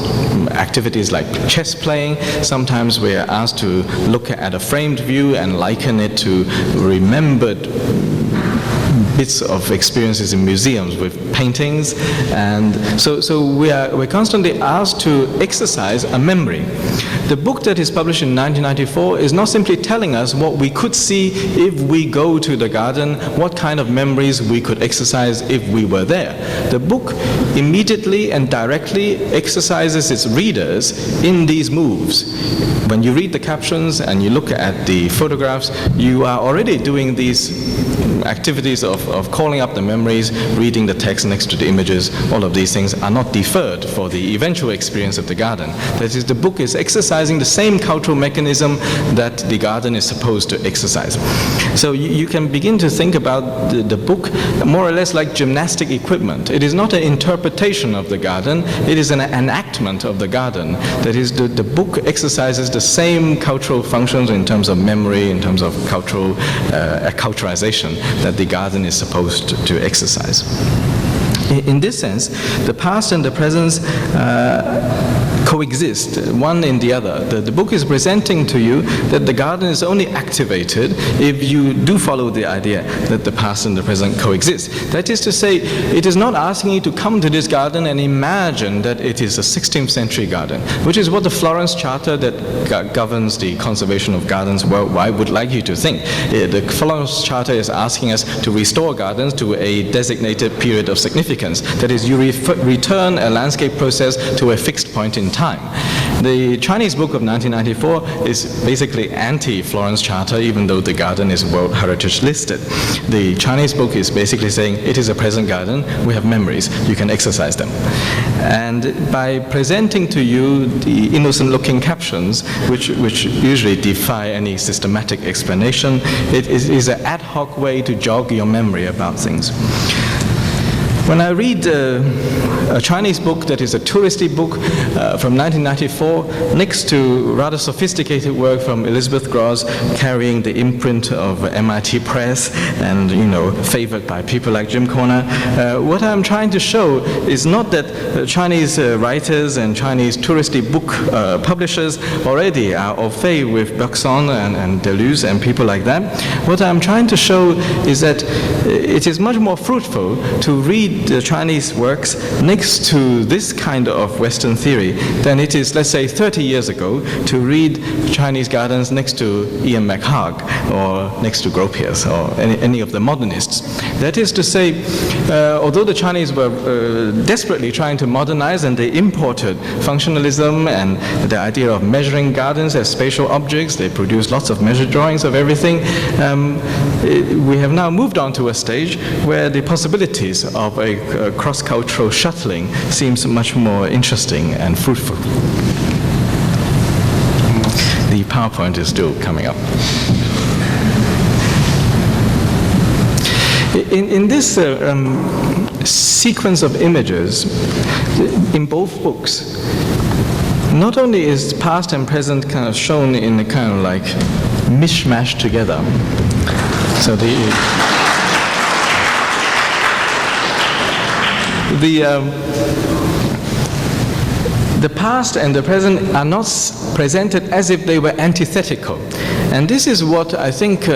activities like chess playing, sometimes we're asked to look at a framed view and liken it to remembered bits of experiences in museums with paintings, and so we're constantly asked to exercise a memory. The book that is published in 1994 is not simply telling us what we could see if we go to the garden, what kind of memories we could exercise if we were there. The book immediately and directly exercises its readers in these moves. When you read the captions and you look at the photographs, you are already doing these activities of calling up the memories, reading the text next to the images. All of these things are not deferred for the eventual experience of the garden. That is, the book is exercising the same cultural mechanism that the garden is supposed to exercise. So you can begin to think about the book more or less like gymnastic equipment. It is not an interpretation of the garden, it is an enactment of the garden. That is, the book exercises the same cultural functions in terms of memory, in terms of cultural acculturation that the garden is supposed to exercise. In this sense, the past and the present coexist, one in the other. The book is presenting to you that the garden is only activated if you do follow the idea that the past and the present coexist. That is to say, it is not asking you to come to this garden and imagine that it is a 16th century garden, which is what the Florence Charter that governs the conservation of gardens worldwide would like you to think. The Florence Charter is asking us to restore gardens to a designated period of significance. That is, you return a landscape process to a fixed point in time. The Chinese book of 1994 is basically anti-Florence Charter, even though the garden is World Heritage listed. The Chinese book is basically saying it is a present garden, we have memories, you can exercise them. And by presenting to you the innocent-looking captions, which usually defy any systematic explanation, it is an ad hoc way to jog your memory about things. When I read a Chinese book that is a touristy book from 1994 next to rather sophisticated work from Elizabeth Gross carrying the imprint of MIT Press and, favored by people like Jim Corner, what I'm trying to show is not that Chinese writers and Chinese touristy book publishers already are au fait with Bergson and Deleuze and people like that. What I'm trying to show is that it is much more fruitful to read the Chinese works next to this kind of Western theory than it is, let's say, 30 years ago to read Chinese gardens next to Ian McHarg or next to Gropius or any of the modernists. That is to say, although the Chinese were desperately trying to modernize and they imported functionalism and the idea of measuring gardens as spatial objects, they produced lots of measure drawings of everything, we have now moved on to a stage where the possibilities of a cross-cultural shuttling seems much more interesting and fruitful. The PowerPoint is still coming up. In this sequence of images, in both books, not only is past and present kind of shown in a kind of like mishmash together. So the past and the present are not presented as if they were antithetical. And this is what I think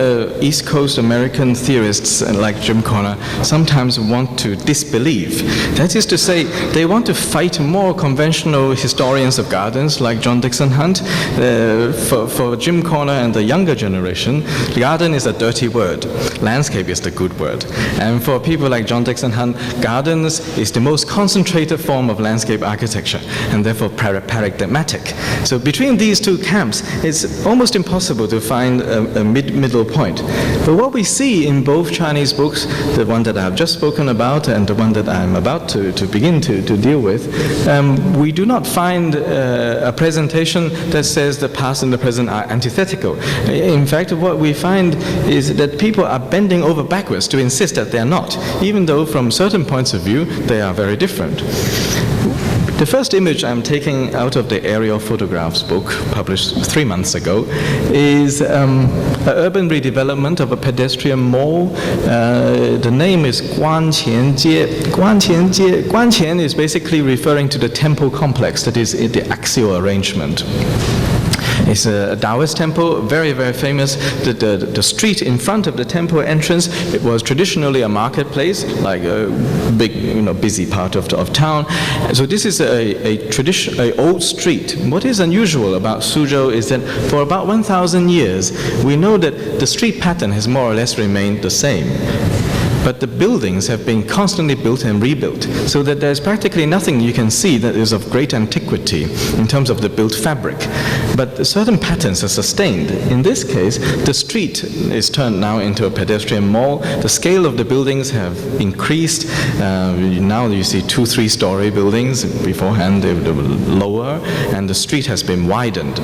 East Coast American theorists like Jim Conner sometimes want to disbelieve. That is to say, they want to fight more conventional historians of gardens like John Dixon Hunt. For Jim Conner and the younger generation, garden is a dirty word. Landscape is the good word. And for people like John Dixon Hunt, gardens is the most concentrated form of landscape architecture, and therefore paradigmatic. So between these two camps, it's almost impossible to find a middle point. But what we see in both Chinese books, the one that I've just spoken about and the one that I'm about to begin to deal with, we do not find a presentation that says the past and the present are antithetical. In fact, what we find is that people are bending over backwards to insist that they are not, even though from certain points of view they are very different. The first image I'm taking out of the aerial photographs book, published 3 months ago, is an urban redevelopment of a pedestrian mall. The name is Guanqianjie. Guanqian is basically referring to the temple complex, that is the axial arrangement. It's a Taoist temple, very, very famous. The street in front of the temple entrance, it was traditionally a marketplace, like a big, busy part of town. So this is a old street. What is unusual about Suzhou is that for about 1,000 years, we know that the street pattern has more or less remained the same. But the buildings have been constantly built and rebuilt, so that there's practically nothing you can see that is of great antiquity in terms of the built fabric. But certain patterns are sustained. In this case, the street is turned now into a pedestrian mall. The scale of the buildings have increased. Now you see 2-3-story buildings. Beforehand they were lower, and the street has been widened.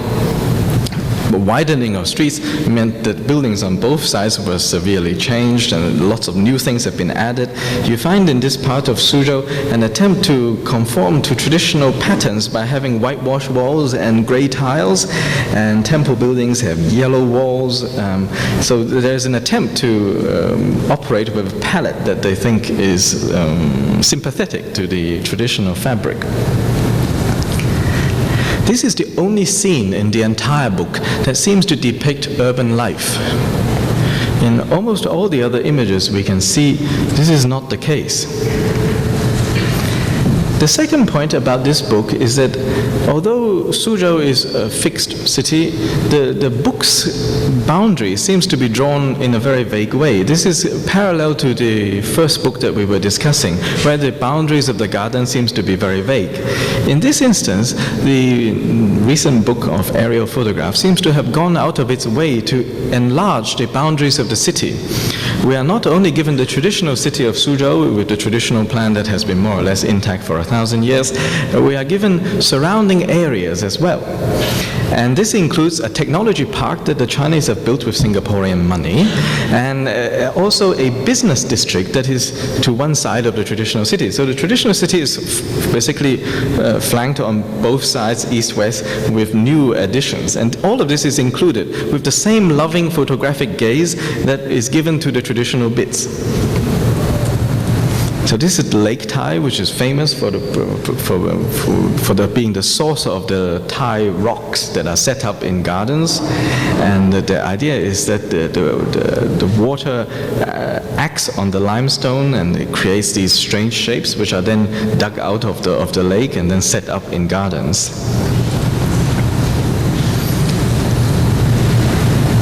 The widening of streets meant that buildings on both sides were severely changed and lots of new things have been added. You find in this part of Suzhou an attempt to conform to traditional patterns by having whitewashed walls and gray tiles, and temple buildings have yellow walls. So there's an attempt to operate with a palette that they think is sympathetic to the traditional fabric. This is the only scene in the entire book that seems to depict urban life. In almost all the other images we can see this is not the case. The second point about this book is that although Suzhou is a fixed city, the book's boundary seems to be drawn in a very vague way. This is parallel to the first book that we were discussing, where the boundaries of the garden seems to be very vague. In this instance, the recent book of aerial photographs seems to have gone out of its way to enlarge the boundaries of the city. We are not only given the traditional city of Suzhou with the traditional plan that has been more or less intact for 1,000 years, we are given surrounding areas as well. And this includes a technology park that the Chinese have built with Singaporean money, and also a business district that is to one side of the traditional city. So the traditional city is basically flanked on both sides, east-west, with new additions. And all of this is included with the same loving photographic gaze that is given to the traditional bits. So this is the Lake Tai, which is famous for being the source of the Thai rocks that are set up in gardens. And the idea is that the water acts on the limestone and it creates these strange shapes, which are then dug out of the lake and then set up in gardens.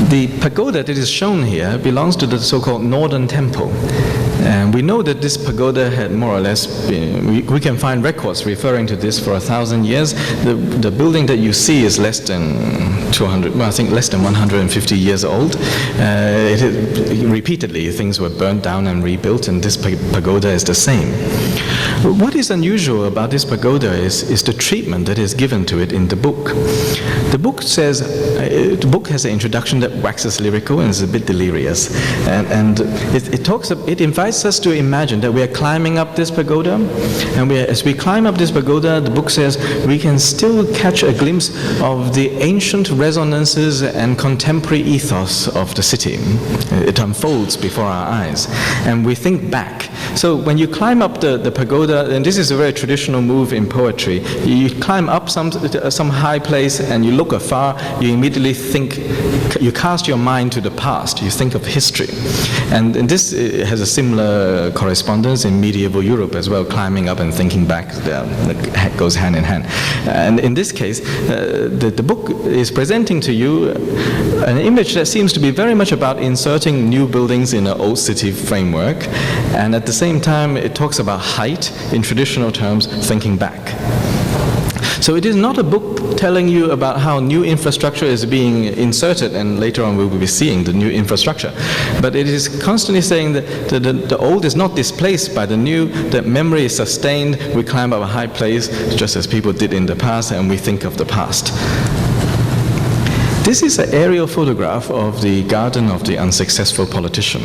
The pagoda that is shown here belongs to the so-called Northern Temple. And we know that this pagoda had more or less been, we can find records referring to this for 1,000 years. The building that you see is less than 200, well, I think less than 150 years old. Repeatedly, things were burnt down and rebuilt, and this pagoda is the same. What is unusual about this pagoda is the treatment that is given to it in the book. The book says, the book has an introduction that waxes lyrical and is a bit delirious. And it invites us to imagine that we are climbing up this pagoda, and as we climb up this pagoda, the book says we can still catch a glimpse of the ancient resonances and contemporary ethos of the city. It unfolds before our eyes, and we think back. So when you climb up the pagoda, and this is a very traditional move in poetry, you climb up some high place and you look afar, you immediately you cast your mind to the past, you think of history. And this has a similar correspondence in medieval Europe as well, climbing up and thinking back, that goes hand in hand. And in this case, the book is presenting to you an image that seems to be very much about inserting new buildings in an old city framework, and at the same time it talks about height in traditional terms, thinking back. So it is not a book telling you about how new infrastructure is being inserted, and later on we will be seeing the new infrastructure. But it is constantly saying that the old is not displaced by the new, that memory is sustained, we climb up a high place just as people did in the past, and we think of the past. This is an aerial photograph of the garden of the unsuccessful politician.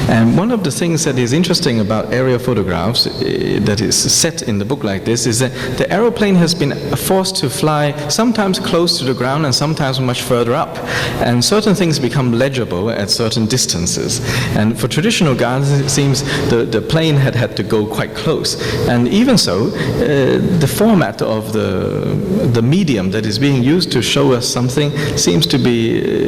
And one of the things that is interesting about aerial photographs that is set in the book like this is that the aeroplane has been forced to fly sometimes close to the ground and sometimes much further up. And certain things become legible at certain distances. And for traditional gardens, it seems the plane had to go quite close. And even so, the format of the medium that is being used to show us something seems to be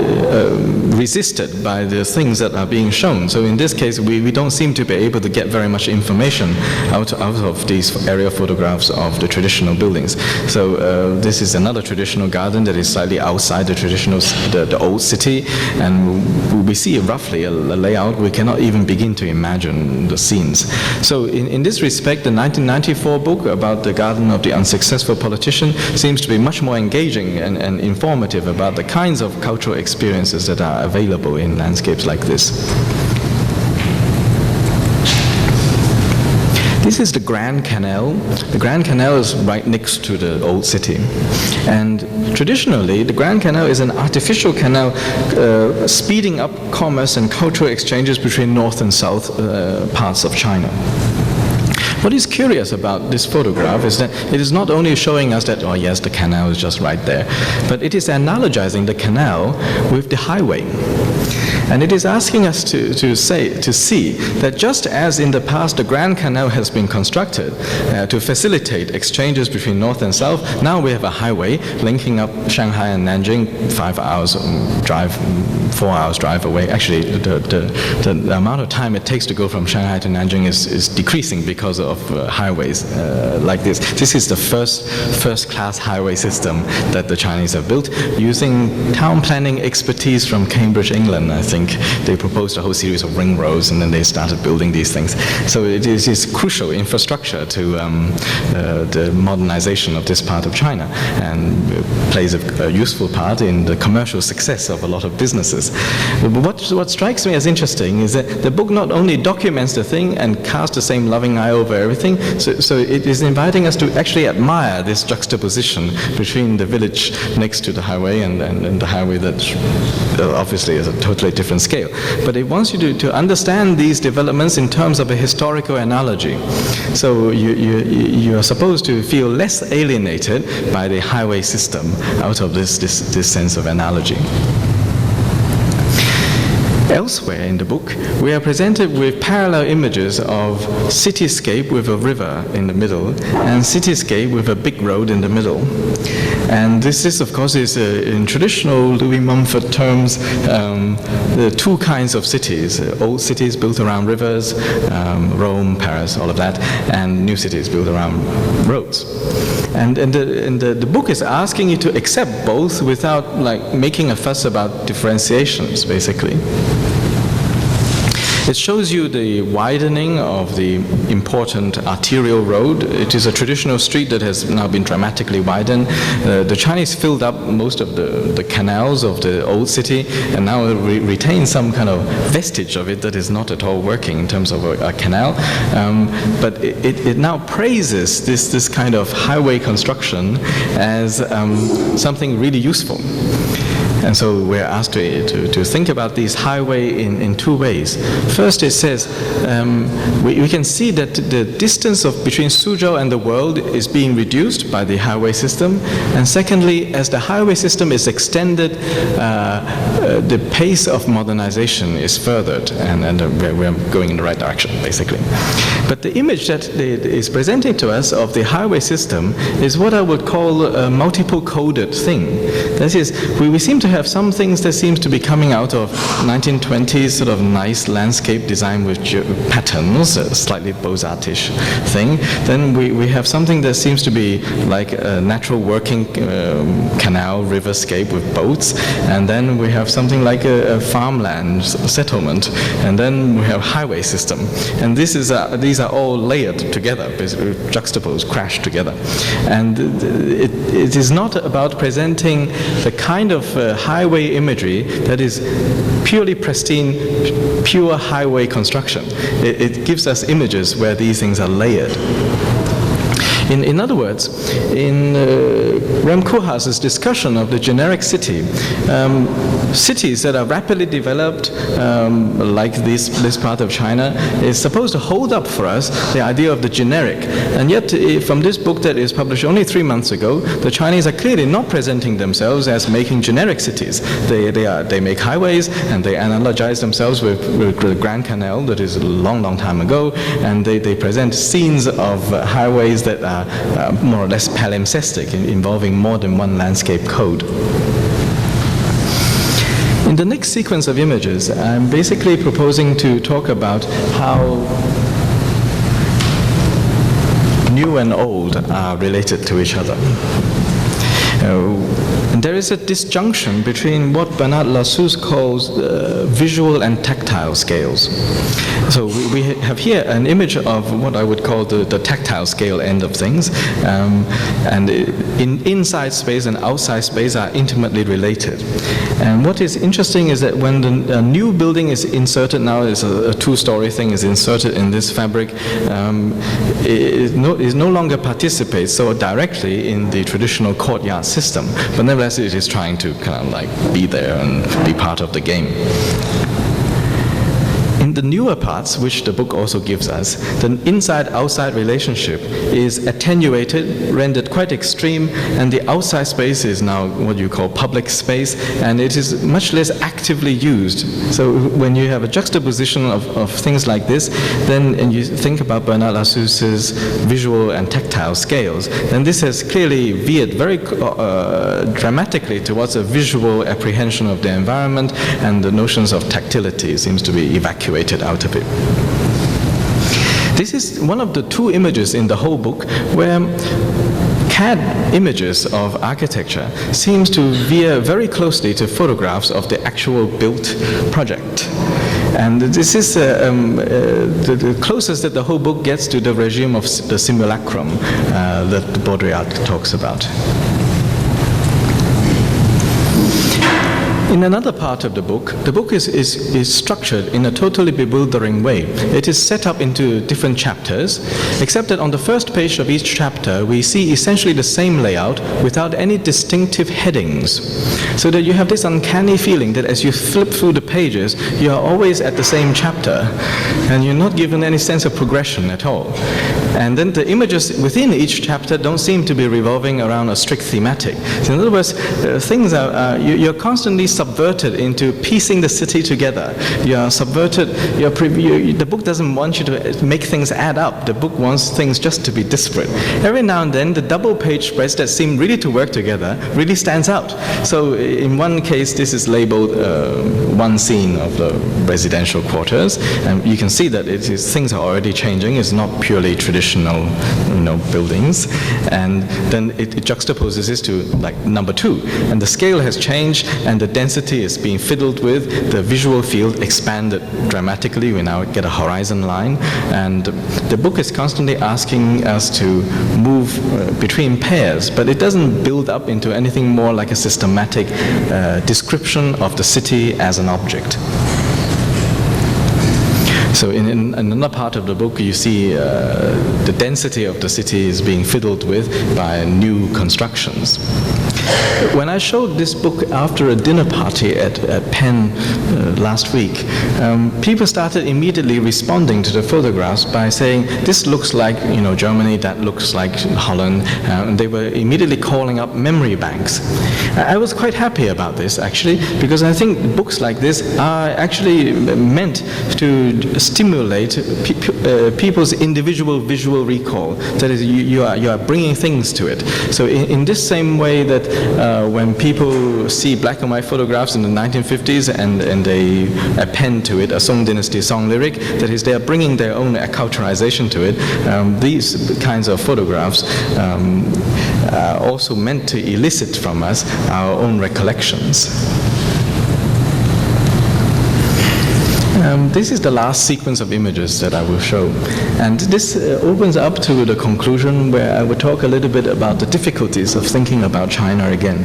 resisted by the things that are being shown. So in this case, we don't seem to be able to get very much information out of these aerial photographs of the traditional buildings. So this is another traditional garden that is slightly outside the traditional, the old city, and we see roughly a layout. We cannot even begin to imagine the scenes. So in this respect, the 1994 book about the garden of the unsuccessful politician seems to be much more engaging and informative about the kinds of cultural experiences that are available in landscapes like this. This is the Grand Canal. The Grand Canal is right next to the old city. And traditionally, the Grand Canal is an artificial canal speeding up commerce and cultural exchanges between north and south parts of China. What is curious about this photograph is that it is not only showing us that, oh yes, the canal is just right there, but it is analogizing the canal with the highway. And it is asking us to see that just as in the past the Grand Canal has been constructed to facilitate exchanges between north and south, now we have a highway linking up Shanghai and Nanjing, 5 hours drive, 4 hours drive away. Actually, the amount of time it takes to go from Shanghai to Nanjing is decreasing because of highways like this. This is the first-class highway system that the Chinese have built using town planning expertise from Cambridge, England, I think. They proposed a whole series of ring roads, and then they started building these things. So it is crucial infrastructure to the modernization of this part of China, and plays a useful part in the commercial success of a lot of businesses. But what strikes me as interesting is that the book not only documents the thing and casts the same loving eye over everything, so it is inviting us to actually admire this juxtaposition between the village next to the highway and the highway that obviously is a totally different scale. But it wants you to understand these developments in terms of a historical analogy. So you are supposed to feel less alienated by the highway system out of this sense of analogy. Elsewhere in the book, we are presented with parallel images of cityscape with a river in the middle and cityscape with a big road in the middle. And this of course, is in traditional Louis Mumford terms, the two kinds of cities: old cities built around rivers, Rome, Paris, all of that, and new cities built around roads. And the book is asking you to accept both without like making a fuss about differentiations, basically. It shows you the widening of the important arterial road. It is a traditional street that has now been dramatically widened. The Chinese filled up most of the canals of the old city and now retain some kind of vestige of it that is not at all working in terms of a canal. But it now praises this kind of highway construction as something really useful. And so we're asked to think about these highway in two ways. First, it says we can see that the distance between Suzhou and the world is being reduced by the highway system. And secondly, as the highway system is extended the pace of modernization is furthered, and we're going in the right direction, basically. But the image that is presenting to us of the highway system is what I would call a multiple coded thing. That is, we seem to have some things that seems to be coming out of 1920s sort of nice landscape design with patterns, a slightly Beaux-Artish thing. Then we have something that seems to be like a natural working canal riverscape with boats, and then we have something like a farmland settlement, and then we have highway system. And these are all layered together, basically juxtaposed, crashed together. And it is not about presenting the kind of highway imagery that is purely pristine, pure highway construction. It gives us images where these things are layered. In other words, in Rem Koolhaas's discussion of the generic city, cities that are rapidly developed, like this part of China, is supposed to hold up for us the idea of the generic. And yet, from this book that is published only 3 months ago, the Chinese are clearly not presenting themselves as making generic cities. They make highways, and they analogize themselves with the Grand Canal that is a long, long time ago, and they present scenes of highways that are more or less palimpsestic, involving more than one landscape code. In the next sequence of images, I'm basically proposing to talk about how new and old are related to each other. There is a disjunction between what Bernard Lassus calls visual and tactile scales. So we have here an image of what I would call the tactile scale end of things, and inside space and outside space are intimately related. And what is interesting is that when the new building is inserted now, is a two-story thing is inserted in this fabric, it no longer participates so directly in the traditional courtyard system, but nevertheless it is trying to kind of like be there and be part of the game. In the newer parts, which the book also gives us, the inside-outside relationship is attenuated, rendered quite extreme, and the outside space is now what you call public space, and it is much less actively used. So when you have a juxtaposition of things like this, then and you think about Bernard Lassus's visual and tactile scales, then this has clearly veered very dramatically towards a visual apprehension of the environment, and the notions of tactility seems to be evacuated out of it. This is one of the two images in the whole book where CAD images of architecture seems to veer very closely to photographs of the actual built project. And this is the closest that the whole book gets to the regime of the simulacrum that Baudrillard talks about. In another part of the book is structured in a totally bewildering way. It is set up into different chapters, except that on the first page of each chapter, we see essentially the same layout without any distinctive headings. So that you have this uncanny feeling that as you flip through the pages, you are always at the same chapter, and you're not given any sense of progression at all. And then the images within each chapter don't seem to be revolving around a strict thematic. So in other words, things are, you're constantly subverted into piecing the city together. You are subverted, the book doesn't want you to make things add up. The book wants things just to be disparate. Every now and then, the double page spreads that seem really to work together really stands out. So in one case, this is labeled one scene of the residential quarters, and you can see that things are already changing. It's not purely traditional buildings, and then it juxtaposes this to like number 2, and the scale has changed, and the density is being fiddled with. The visual field expanded dramatically. We now get a horizon line, and the book is constantly asking us to move between pairs, but it doesn't build up into anything more like a systematic description of the city as an object. So in another part of the book, you see the density of the city is being fiddled with by new constructions. When I showed this book after a dinner party at Penn last week, people started immediately responding to the photographs by saying, this looks like Germany, that looks like Holland, and they were immediately calling up memory banks. I was quite happy about this, actually, because I think books like this are actually meant to stimulate people's individual visual recall. That is, you are bringing things to it. So in this same way that when people see black and white photographs in the 1950s and they append to it a Song Dynasty song lyric, that is, they are bringing their own acculturization to it, these kinds of photographs are also meant to elicit from us our own recollections. This is the last sequence of images that I will show. And this opens up to the conclusion where I will talk a little bit about the difficulties of thinking about China again.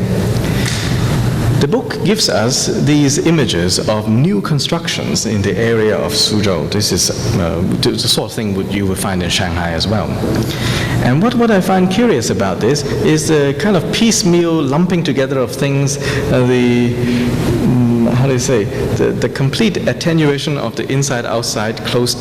The book gives us these images of new constructions in the area of Suzhou. This is the sort of thing you would find in Shanghai as well. And what I find curious about this is the kind of piecemeal lumping together of things, the complete attenuation of the inside-outside closed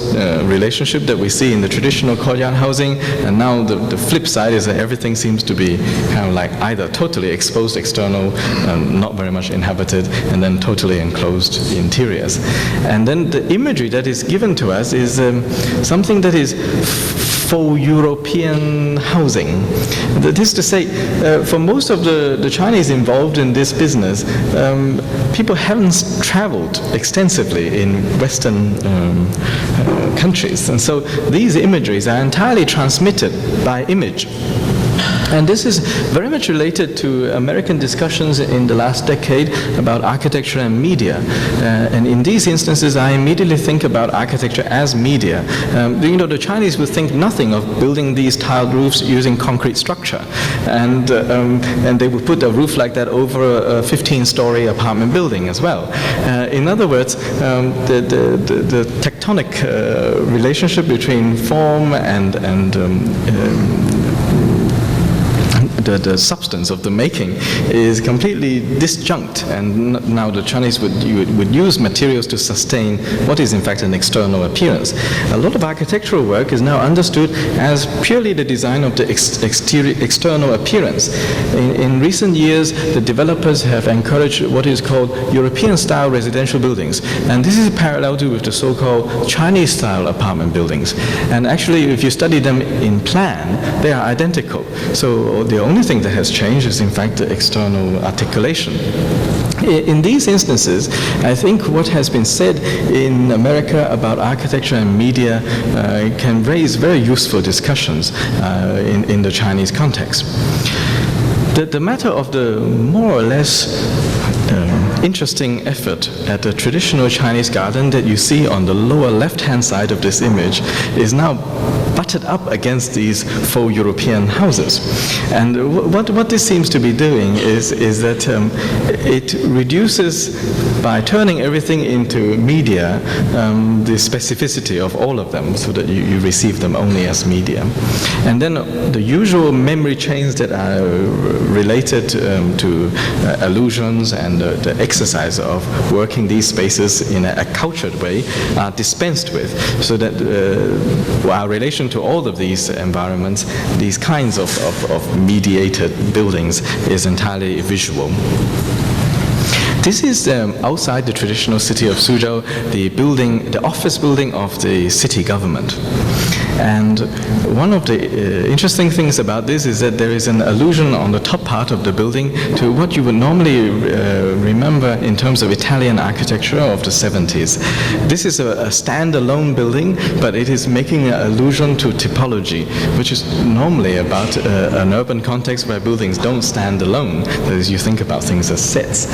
relationship that we see in the traditional courtyard housing, and now the flip side is that everything seems to be kind of like either totally exposed external, not very much inhabited, and then totally enclosed interiors. And then the imagery that is given to us is something that is faux European housing. That is to say, for most of the Chinese involved in this business, people haven't traveled extensively in Western countries. And so these imageries are entirely transmitted by image. And this is very much related to American discussions in the last decade about architecture and media. And in these instances, I immediately think about architecture as media. The Chinese would think nothing of building these tiled roofs using concrete structure. And they would put a roof like that over a 15-story apartment building as well. In other words, the tectonic relationship between form and the substance of the making is completely disjunct, and now the Chinese would use materials to sustain what is in fact an external appearance. A lot of architectural work is now understood as purely the design of the external appearance. In recent years, the developers have encouraged what is called European-style residential buildings, and this is parallel to with the so-called Chinese-style apartment buildings. And actually, if you study them in plan, they are identical. So the only thing that has changed is in fact the external articulation. In these instances, I think what has been said in America about architecture and media can raise very useful discussions in the Chinese context. The matter of the more or less interesting effort at the traditional Chinese garden that you see on the lower left-hand side of this image is now butted up against these faux European houses. And what this seems to be doing is that it reduces, by turning everything into media, the specificity of all of them, so that you receive them only as media. And then the usual memory chains that are related to allusions and the exercise of working these spaces in a cultured way are dispensed with, so that our relation to all of these environments, these kinds of mediated buildings, is entirely visual. This is outside the traditional city of Suzhou, the office building of the city government. And one of the interesting things about this is that there is an allusion on the top part of the building to what you would normally remember in terms of Italian architecture of the 70s. This is a standalone building, but it is making an allusion to typology, which is normally about an urban context where buildings don't stand alone. That is, you think about things as sets.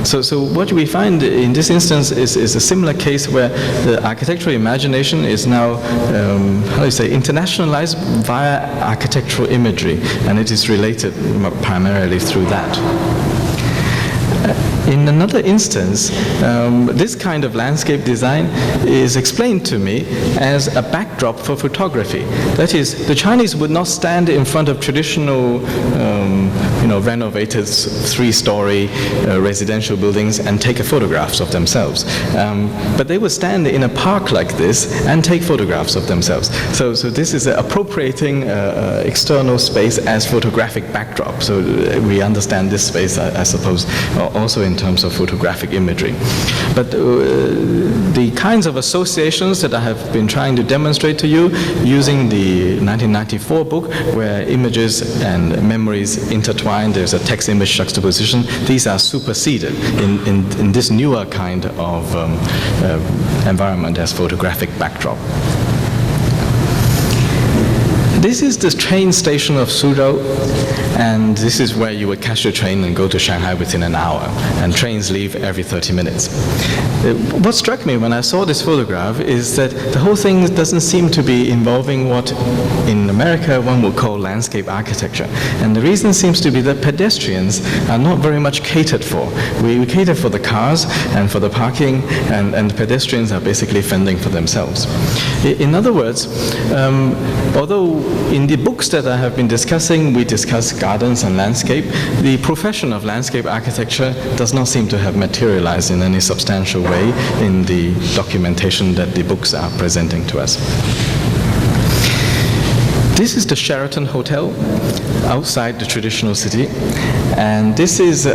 So what we find in this instance is a similar case where the architectural imagination is now internationalized via architectural imagery, and it is related primarily through that. In another instance, this kind of landscape design is explained to me as a backdrop for photography. That is, the Chinese would not stand in front of traditional, renovated three-story residential buildings and take photographs of themselves. But they would stand in a park like this and take photographs of themselves. So this is appropriating external space as photographic backdrop. So we understand this space, I suppose, also in terms of photographic imagery. But the kinds of associations that I have been trying to demonstrate to you using the 1994 book, where images and memories intertwine, there's a text-image juxtaposition, these are superseded in this newer kind of environment as photographic backdrop. This is the train station of Suzhou, and this is where you would catch your train and go to Shanghai within an hour, and trains leave every 30 minutes. What struck me when I saw this photograph is that the whole thing doesn't seem to be involving what in America one would call landscape architecture. And the reason seems to be that pedestrians are not very much catered for. We cater for the cars and for the parking, and pedestrians are basically fending for themselves. In other words, although in the books that I have been discussing, we discuss gardens and landscape, the profession of landscape architecture does not seem to have materialized in any substantial way in the documentation that the books are presenting to us. This is the Sheraton Hotel outside the traditional city, and this is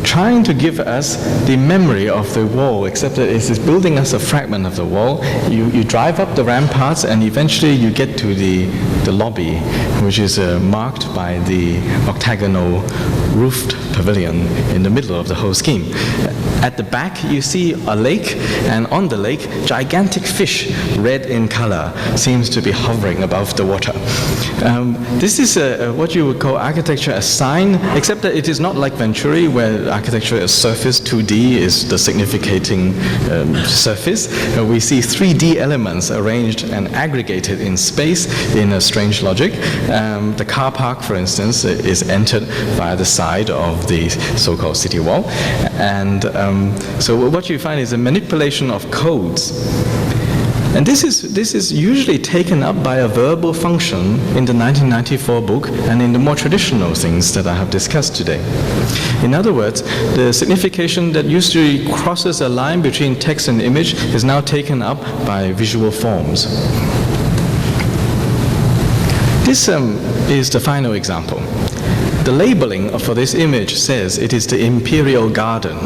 trying to give us the memory of the wall, except that it is building us a fragment of the wall. You drive up the ramparts and eventually you get to the lobby, which is marked by the octagonal roofed pavilion in the middle of the whole scheme. At the back you see a lake, and on the lake gigantic fish, red in color, seems to be hovering above the water. This is what you would call architecture as sign, except that it is not like Venturi, where architecture is surface, 2D is the significating surface. We see 3D elements arranged and aggregated in space in a strange logic. The car park, for instance, is entered via the side of the so-called city wall. And so what you find is a manipulation of codes. And this is usually taken up by a verbal function in the 1994 book and in the more traditional things that I have discussed today. In other words, the signification that usually crosses a line between text and image is now taken up by visual forms. This is the final example. The labeling for this image says it is the Imperial Garden.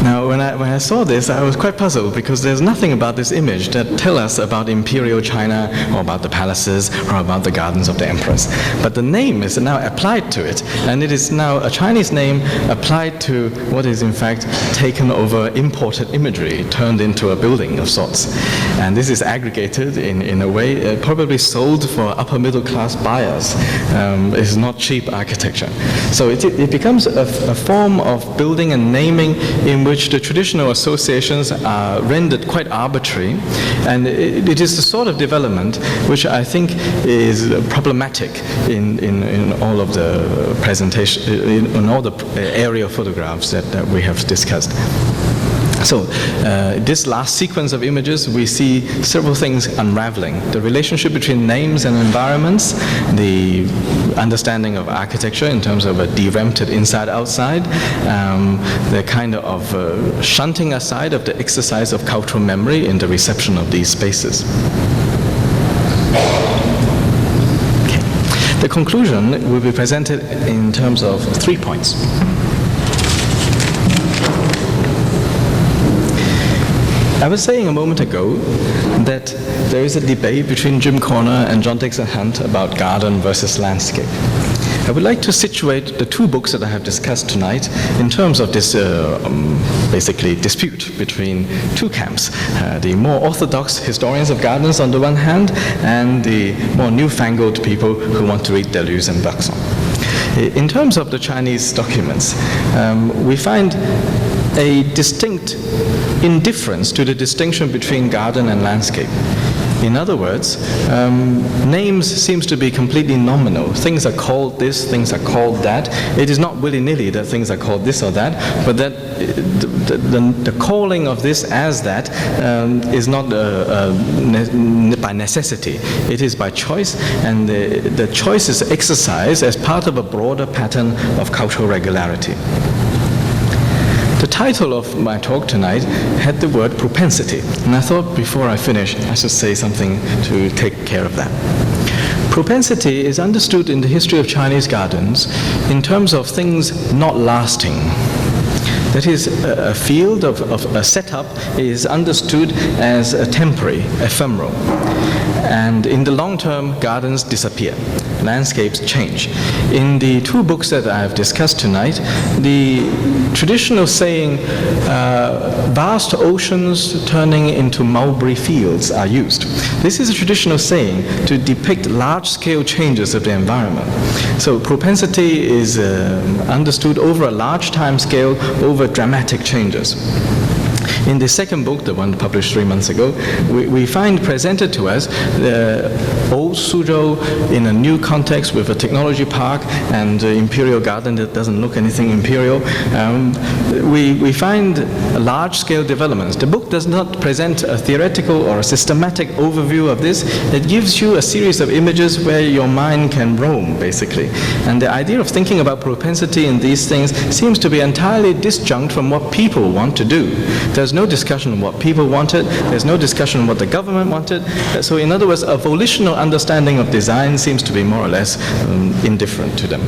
Now, when I saw this, I was quite puzzled because there's nothing about this image that tells us about Imperial China or about the palaces or about the gardens of the emperors. But the name is now applied to it, and it is now a Chinese name applied to what is in fact taken over imported imagery, turned into a building of sorts. And this is aggregated in a way probably sold for upper middle class buyers. It's not cheap architecture. So it becomes a form of building and naming in which the traditional associations are rendered quite arbitrary, and it is the sort of development which I think is problematic in all of the presentation, in all the aerial photographs that we have discussed. So, this last sequence of images, we see several things unraveling. The relationship between names and environments, the understanding of architecture in terms of a de-rempted inside-outside, the kind of shunting aside of the exercise of cultural memory in the reception of these spaces. Okay. The conclusion will be presented in terms of 3 points. I was saying a moment ago that there is a debate between Jim Corner and John Dixon Hunt about garden versus landscape. I would like to situate the two books that I have discussed tonight in terms of this basically dispute between two camps, the more orthodox historians of gardens on the one hand, and the more newfangled people who want to read Deleuze and Bergson. In terms of the Chinese documents, we find a distinct indifference to the distinction between garden and landscape. In other words, names seems to be completely nominal. Things are called this, things are called that. It is not willy-nilly that things are called this or that, but that the calling of this as that is not by necessity. It is by choice, and the choice is exercised as part of a broader pattern of cultural regularity. The title of my talk tonight had the word propensity, and I thought before I finish I should say something to take care of that. Propensity is understood in the history of Chinese gardens in terms of things not lasting. That is, a field of a setup is understood as a temporary, ephemeral. And in the long term, gardens disappear, landscapes change. In the two books that I have discussed tonight, the traditional saying, vast oceans turning into mulberry fields are used. This is a traditional saying to depict large-scale changes of the environment. So propensity is understood over a large time scale, over dramatic changes. In the second book, the one published 3 months ago, we find presented to us the old Suzhou in a new context with a technology park and the Imperial Garden that doesn't look anything imperial. We find large-scale developments. The book does not present a theoretical or a systematic overview of this. It gives you a series of images where your mind can roam, basically. And the idea of thinking about propensity in these things seems to be entirely disjunct from what people want to do. There's no discussion on what people wanted. There's no discussion on what the government wanted. So in other words, a volitional understanding of design seems to be more or less indifferent to them.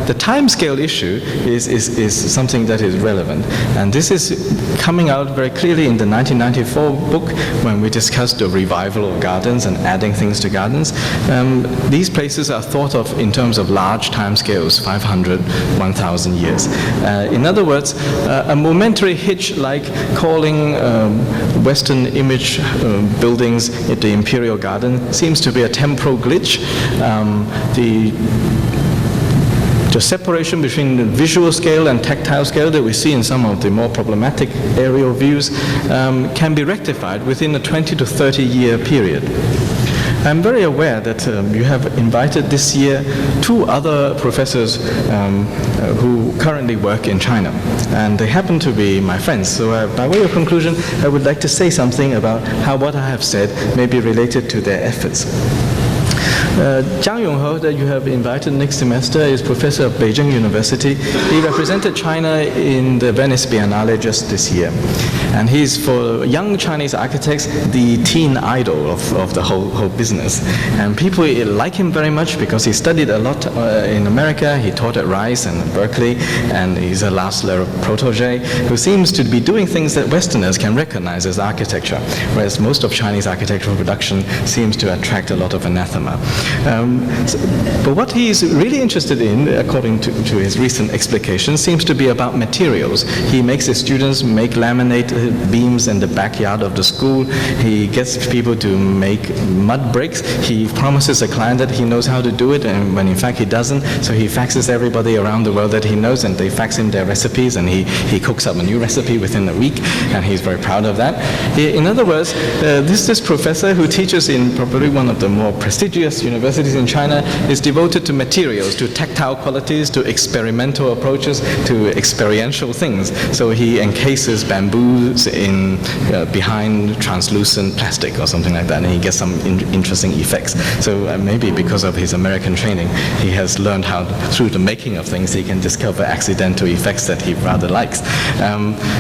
The time scale issue is something that is relevant. And this is coming out very clearly in the 1994 book when we discussed the revival of gardens and adding things to gardens. These places are thought of in terms of large time scales, 500, 1,000 years. In other words, a momentary hitch like calling Western image buildings at the Imperial Garden seems to be a temporal glitch. The separation between the visual scale and tactile scale that we see in some of the more problematic aerial views can be rectified within a 20 to 30 year period. I'm very aware that you have invited this year 2 other professors who currently work in China, and they happen to be my friends. So by way of conclusion, I would like to say something about how what I have said may be related to their efforts. Jiang Yonghe, that you have invited next semester, is professor of Beijing University. He represented China in the Venice Biennale just this year. And he's, for young Chinese architects, the teen idol of the whole business. And people like him very much because he studied a lot in America. He taught at Rice and Berkeley, and he's a Laszlo protege who seems to be doing things that Westerners can recognize as architecture, whereas most of Chinese architectural production seems to attract a lot of anathema. But what he's really interested in, according to his recent explication, seems to be about materials. He makes his students make laminate beams in the backyard of the school. He gets people to make mud bricks. He promises a client that he knows how to do it, and when in fact he doesn't. So he faxes everybody around the world that he knows, and they fax him their recipes, and he cooks up a new recipe within a week, and he's very proud of that. In other words, this professor who teaches in probably one of the more prestigious universities in China is devoted to materials, to tactile qualities, to experimental approaches, to experiential things. So he encases bamboos in behind translucent plastic or something like that, and he gets some interesting effects. So maybe because of his American training, he has learned how, through the making of things, he can discover accidental effects that he rather likes.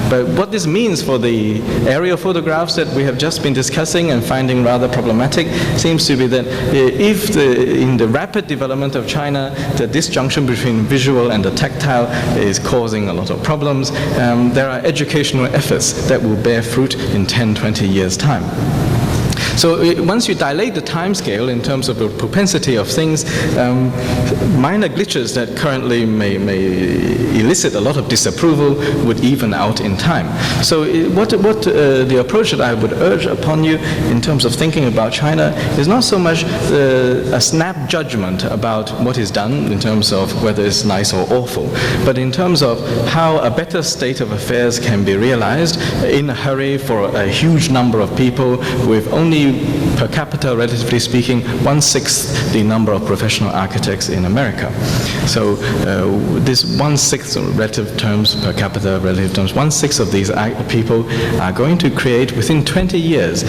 But what this means for the aerial photographs that we have just been discussing and finding rather problematic seems to be that if in the rapid development of China, the disjunction between visual and the tactile is causing a lot of problems, there are educational efforts that will bear fruit in 10, 20 years' time. So once you dilate the time scale in terms of the propensity of things, minor glitches that currently may elicit a lot of disapproval would even out in time. So what the approach that I would urge upon you in terms of thinking about China is not so much a snap judgment about what is done in terms of whether it's nice or awful, but in terms of how a better state of affairs can be realized in a hurry for a huge number of people with only only per capita, relatively speaking, 1/6 the number of professional architects in America. So this 1/6 relative terms, per capita relative terms, 1/6 of these people are going to create within 20 years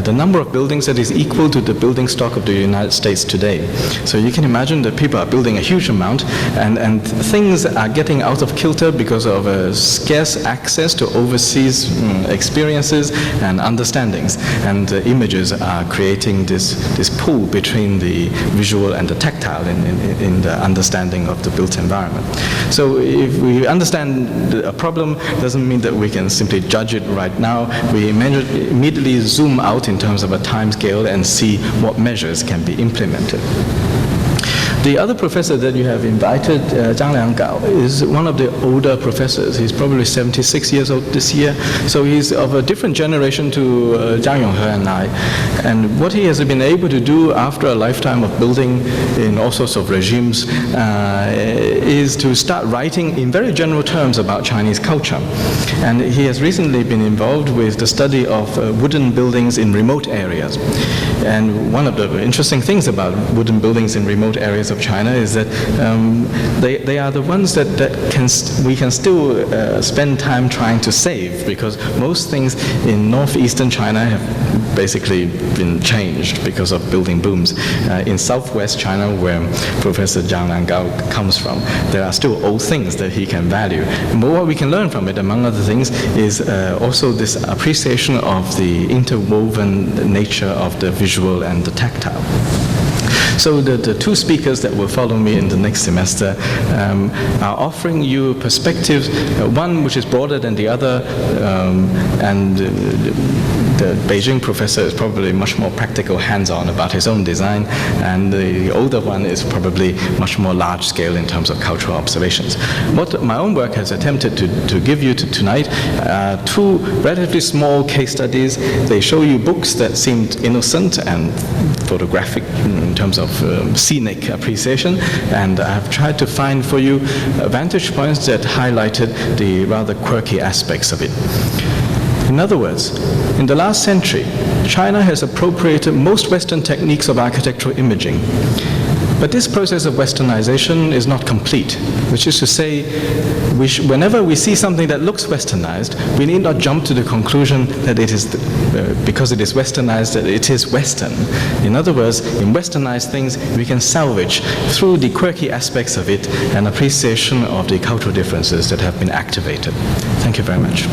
the number of buildings that is equal to the building stock of the United States today. So you can imagine that people are building a huge amount, and things are getting out of kilter because of scarce access to overseas experiences and understandings. And images are creating this pull between the visual and the tactile in the understanding of the built environment. So if we understand a problem, doesn't mean that we can simply judge it right now. We immediately zoom out in terms of a time scale and see what measures can be implemented. The other professor that you have invited, Zhang Lianggao, is one of the older professors. He's probably 76 years old this year, so he's of a different generation to Zhang Yonghe and I. And what he has been able to do after a lifetime of building in all sorts of regimes is to start writing in very general terms about Chinese culture. And he has recently been involved with the study of wooden buildings in remote areas. And one of the interesting things about wooden buildings in remote areas of China is that they are the ones that we can still spend time trying to save, because most things in northeastern China have basically been changed because of building booms. In southwest China, where Professor Zhang Lianggao comes from, there are still old things that he can value. And what we can learn from it, among other things, is also this appreciation of the interwoven nature of the visual and the tactile. So the two speakers that will follow me in the next semester are offering you perspectives, one which is broader than the other, and the Beijing professor is probably much more practical, hands-on about his own design, and the older one is probably much more large-scale in terms of cultural observations. What my own work has attempted to give you tonight are two relatively small case studies. They show you books that seemed innocent and photographic in terms of scenic appreciation, and I've tried to find for you vantage points that highlighted the rather quirky aspects of it. In other words, in the last century, China has appropriated most Western techniques of architectural imaging. But this process of westernization is not complete, which is to say, whenever we see something that looks westernized, we need not jump to the conclusion that it is, because it is westernized, that it is Western. In other words, in westernized things, we can salvage, through the quirky aspects of it, an appreciation of the cultural differences that have been activated. Thank you very much.